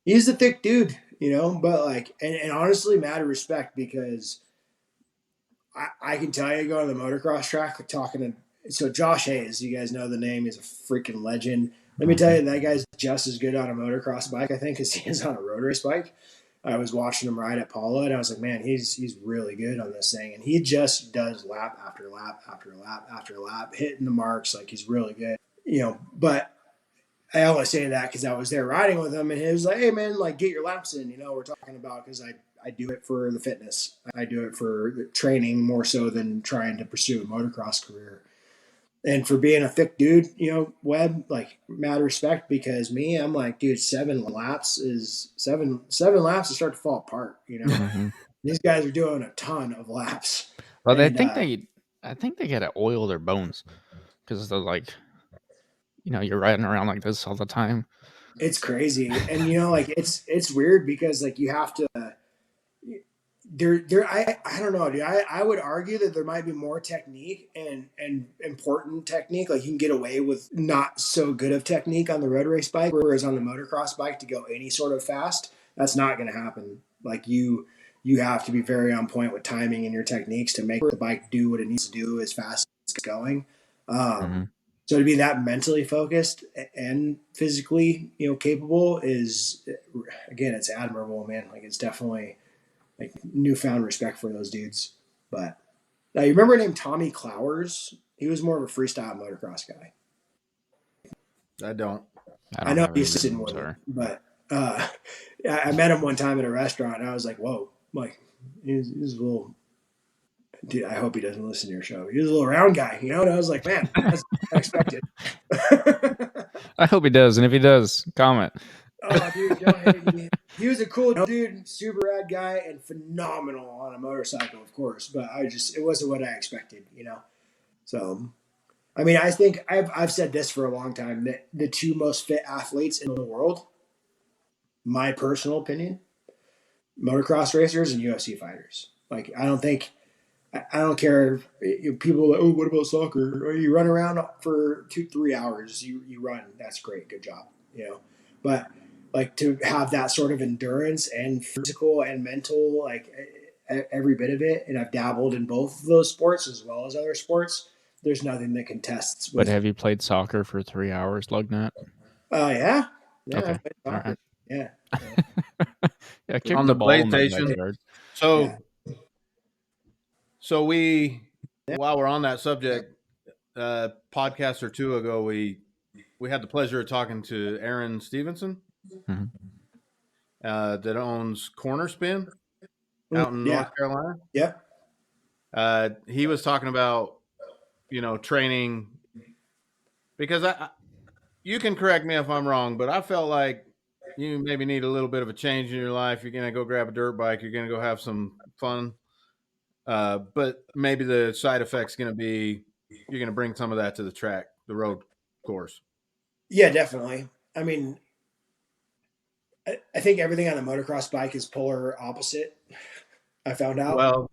He's a thick dude, but like, and honestly, mad respect because I can tell you, go on the motocross track, so Josh Hayes, you guys know the name, he's a freaking legend. Let me tell you, that guy's just as good on a motocross bike, I think, as he is on a road race bike. I was watching him ride at Paula, and I was like, man, he's really good on this thing. And he just does lap after lap after lap after lap, hitting the marks. Like, he's really good. But I always say that because I was there riding with him, and he was like, hey, man, like, get your laps in. We're talking about because I do it for the fitness. I do it for the training more so than trying to pursue a motocross career. And for being a thick dude, Webb, like mad respect, because me, I'm like, dude, seven laps to start to fall apart. Mhm. These guys are doing a ton of laps. Well, And I think they gotta oil their bones because they're like, you're riding around like this all the time. it's crazy. And like it's weird because like you have to I don't know, dude. I would argue that there might be more technique and important technique. Like you can get away with not so good of technique on the road race bike, whereas on the motocross bike to go any sort of fast, that's not going to happen. Like you have to be very on point with timing and your techniques to make the bike do what it needs to do as fast as it's going. Hmm. So to be that mentally focused and physically, capable is, again, it's admirable, man. Like it's definitely like newfound respect for those dudes. But now you remember named Tommy Clowers? He was more of a freestyle motocross guy. I don't. I I don't know have he any assisted names with it, or but I met him one time at a restaurant, and I was like, "Whoa!" Like he's a little. Dude, I hope he doesn't listen to your show. He was a little round guy, And I was like, "Man, that's unexpected." I hope he does, and if he does, comment. Oh, dude, don't hate me. He was a cool dude, super rad guy, and phenomenal on a motorcycle, of course. But it wasn't what I expected. So, I mean, I think I've said this for a long time that the two most fit athletes in the world, my personal opinion, motocross racers and UFC fighters. Like, I don't care if people are like, oh, what about soccer? Or you run around for 2-3 hours, you run. That's great, good job. But like to have that sort of endurance and physical and mental, like every bit of it. And I've dabbled in both of those sports as well as other sports. There's nothing that contests But with. have you played soccer for 3 hours, Lugnut? Yeah, yeah, I Okay, played all soccer. right. Yeah, Yeah, kick On the the ball in the PlayStation. backyard. yeah, So while we're on that subject, podcast or two ago, we had the pleasure of talking to Aaron Stevenson, Mhm. that owns Corner Spin Mm, out in yeah, North Carolina. yep, He was talking about training, because you can correct me if I'm wrong, but I felt like you maybe need a little bit of a change in your life. You're gonna go grab a dirt bike. You're gonna go have some fun, but maybe the side effect's gonna be you're gonna bring some of that to the track, the road course. yeah, definitely. I mean, I think everything on a motocross bike is polar opposite. I found out, Well,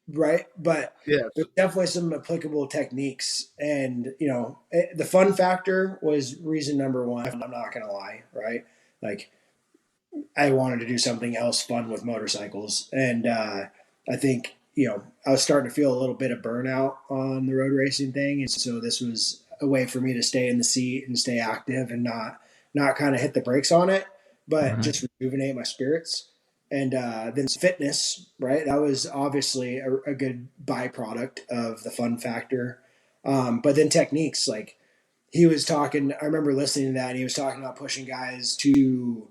right? But yes, there's definitely some applicable techniques, and the fun factor was reason number one. I'm not gonna lie, right? Like I wanted to do something else fun with motorcycles, and I think I was starting to feel a little bit of burnout on the road racing thing, and so this was a way for me to stay in the seat and stay active and not kind of hit the brakes on it, but Mhm. just rejuvenate my spirits. And then fitness, right? That was obviously a good byproduct of the fun factor. But then techniques, like he was talking. I remember listening to that, and he was talking about pushing guys to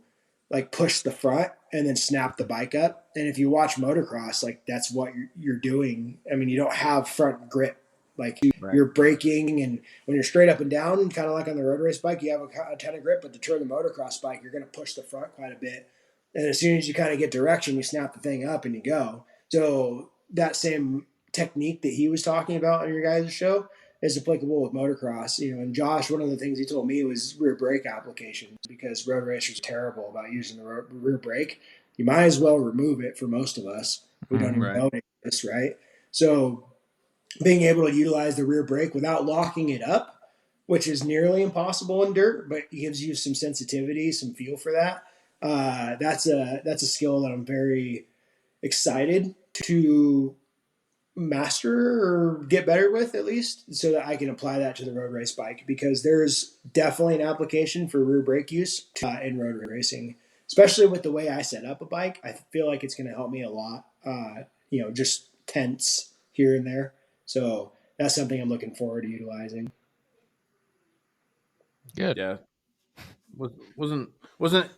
like push the front and then snap the bike up. And if you watch motocross, like that's what you're doing. I mean, you don't have front grip. Like right. you're braking, and when you're straight up and down, kind of like on the road race bike, you have a ton of grip. But to turn the motocross bike, you're going to push the front quite a bit. And as soon as you kind of get direction, you snap the thing up and you go. So that same technique that he was talking about on your guys' show is applicable with motocross. And Josh, one of the things he told me was rear brake application, because road racers are terrible about using the rear brake. You might as well remove it for most of us who don't even Mhm. Right. know it exists, right? So being able to utilize the rear brake without locking it up, which is nearly impossible in dirt, but gives you some sensitivity, some feel for that. That's a skill that I'm very excited to master or get better with, at least, so that I can apply that to the road race bike, because there's definitely an application for rear brake use in road racing, especially with the way I set up a bike. I feel like it's going to help me a lot. Just tense here and there. So that's something I'm looking forward to utilizing. Good. Yeah, was an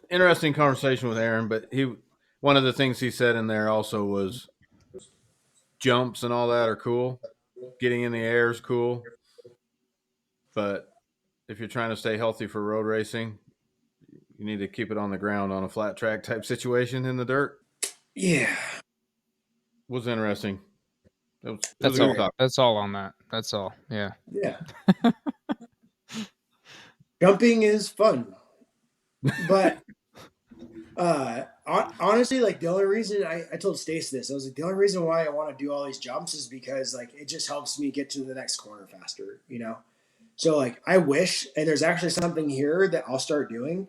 interesting conversation with Aaron, but one of the things he said in there also was jumps and all that are cool. Getting in the air is cool. But if you're trying to stay healthy for road racing, you need to keep it on the ground on a flat track type situation in the dirt. Yeah. Was interesting. It was That's a good all. talk. That's all on that. That's all. Yeah. Yeah. Jumping is fun. But honestly, like the only reason I told Stace this, I was like, the only reason why I want to do all these jumps is because like it just helps me get to the next corner faster, you know? So like I wish, and there's actually something here that I'll start doing,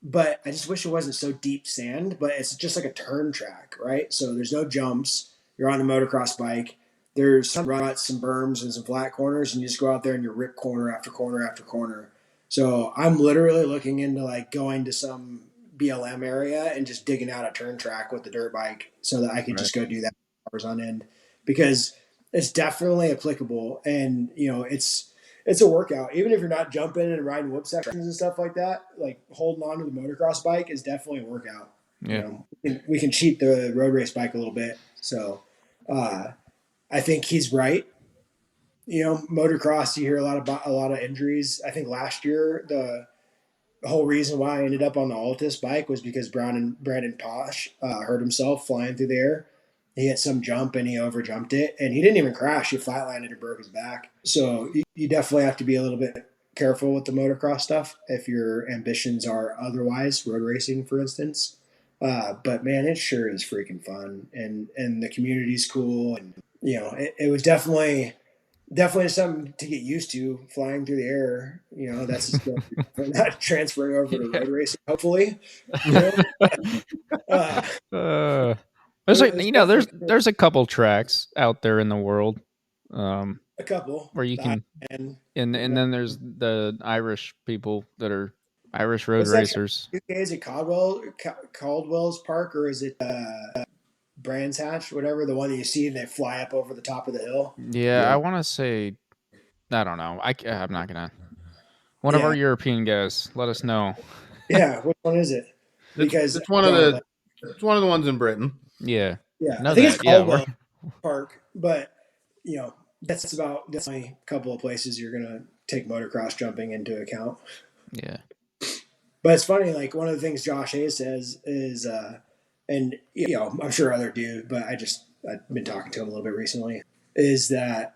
but I just wish it wasn't so deep sand, but it's just like a turn track, right? So there's no jumps. You're on the motocross bike. There's some ruts, some berms, and some flat corners, and you just go out there and you rip corner after corner after corner. So I'm literally looking into like going to some BLM area and just digging out a turn track with the dirt bike so that I could just go do that hours on end because it's definitely applicable and you know it's a workout. Even if you're not jumping and riding whip sections and stuff like that, like holding on to the motocross bike is definitely a workout. Yeah. You know, we can cheat the road race bike a little bit. So I think he's right. You know, motocross, you hear a lot of injuries. I think last year the whole reason why I ended up on the Altus bike was because Brandon Posh hurt himself flying through the air. He hit some jump and he overjumped it, and he didn't even crash. He flatlanded and broke his back. So you definitely have to be a little bit careful with the motocross stuff if your ambitions are otherwise road racing, for instance. But man, it sure is freaking fun, and the community's cool, and you know, it was definitely something to get used to flying through the air. You know, that's just not transferring over to road racing. Hopefully, you know? There's like there's a couple tracks out there in the world, A couple where you can, and then there's the Irish people that are Irish road What's that racers. UK? Is it Caldwell's Park, or is it Brands Hatch, whatever, the one that you see and they fly up over the top of the hill? Yeah, I want to say, I don't know. I'm not gonna. One of our European guys, let us know. Yeah, which one is it? Because it's one of the ones in Britain. Yeah, I think it's Caldwell Park, but you know that's about definitely a couple of places you're gonna take motocross jumping into account. Yeah, but it's funny. Like one of the things Josh Hayes says is, and you know I'm sure other do, but I've been talking to him a little bit recently. Is that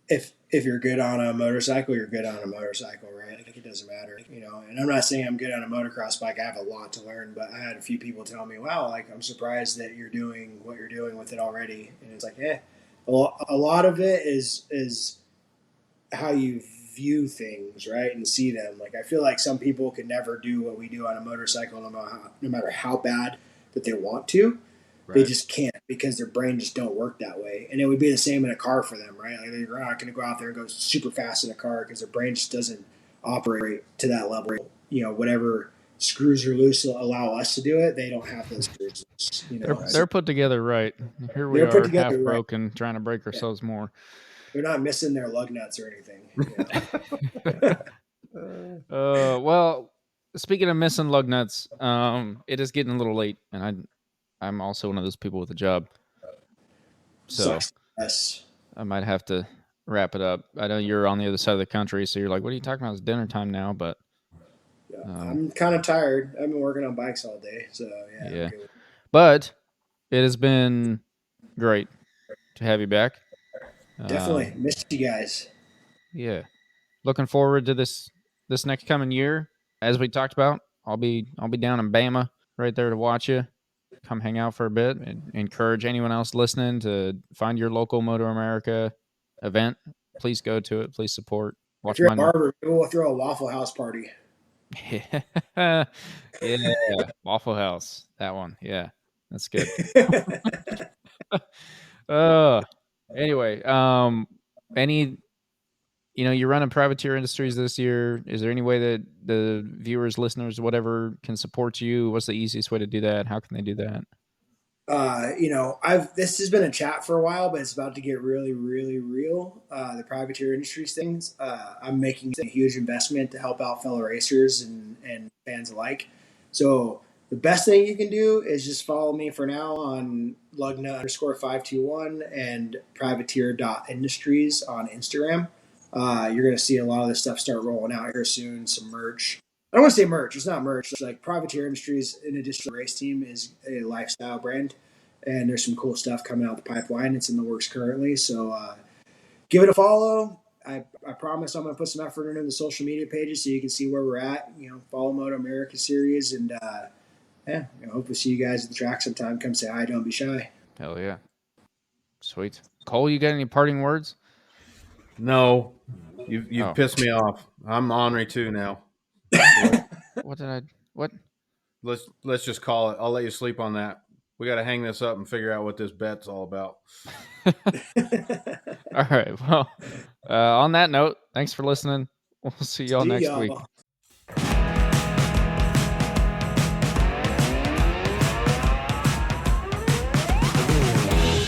if you're good on a motorcycle, you're good on a motorcycle, right? Like it doesn't matter, you know. And I'm not saying I'm good on a motocross bike. I have a lot to learn, but I had a few people tell me, "Wow, like I'm surprised that you're doing what you're doing with it already." And it's like, a lot of it is how you view things, right, and see them. Like I feel like some people can never do what we do on a motorcycle, no matter how bad that they want to. Right. They just can't because their brain just don't work that way. And it would be the same in a car for them, right? Like they're not going to go out there and go super fast in a car because their brain just doesn't operate to that level. You know, whatever screws are loose allow us to do it. They don't have those screws. You know, they're put together right. Here we are, half broken, trying to break ourselves more. They're not missing their lug nuts or anything. You know? Well, speaking of missing lug nuts, it is getting a little late, and I'm also one of those people with a job. So yes. I might have to wrap it up. I know you're on the other side of the country, so you're like, what are you talking about? It's dinner time now, but I'm kind of tired. I've been working on bikes all day, so yeah. But it has been great to have you back. Definitely missed you guys. Yeah, looking forward to this next coming year. As we talked about, I'll be down in Bama, right there to watch you. Come hang out for a bit, and encourage anyone else listening to find your local Moto America event. Please go to it. Please support. Watch if you're a barber, maybe we'll throw a Waffle House party. Yeah, Waffle House. That one. Yeah, that's good. Anyway, you're running Privateer Industries this year. Is there any way that the viewers, listeners, whatever, can support you? What's the easiest way to do that? How can they do that? This has been a chat for a while, but it's about to get really, really real. The Privateer Industries things. I'm making a huge investment to help out fellow racers and fans alike. So the best thing you can do is just follow me for now on Lugnut _521 and privateer.industries on Instagram. You're going to see a lot of this stuff start rolling out here soon. Some merch. I don't want to say merch. It's not merch. It's like Privateer Industries, in addition to the race team, is a lifestyle brand. And there's some cool stuff coming out the pipeline. It's in the works currently. So give it a follow. I promise I'm going to put some effort into the social media pages so you can see where we're at. Follow Moto America series. And I hope we see you guys at the track sometime. Come say hi. Don't be shy. Hell yeah. Sweet. Cole, you got any parting words? No, you've pissed me off. I'm ornery too now. What? Let's just call it. I'll let you sleep on that. We got to hang this up and figure out what this bet's all about. All right. Well, on that note, thanks for listening. We'll see y'all next week.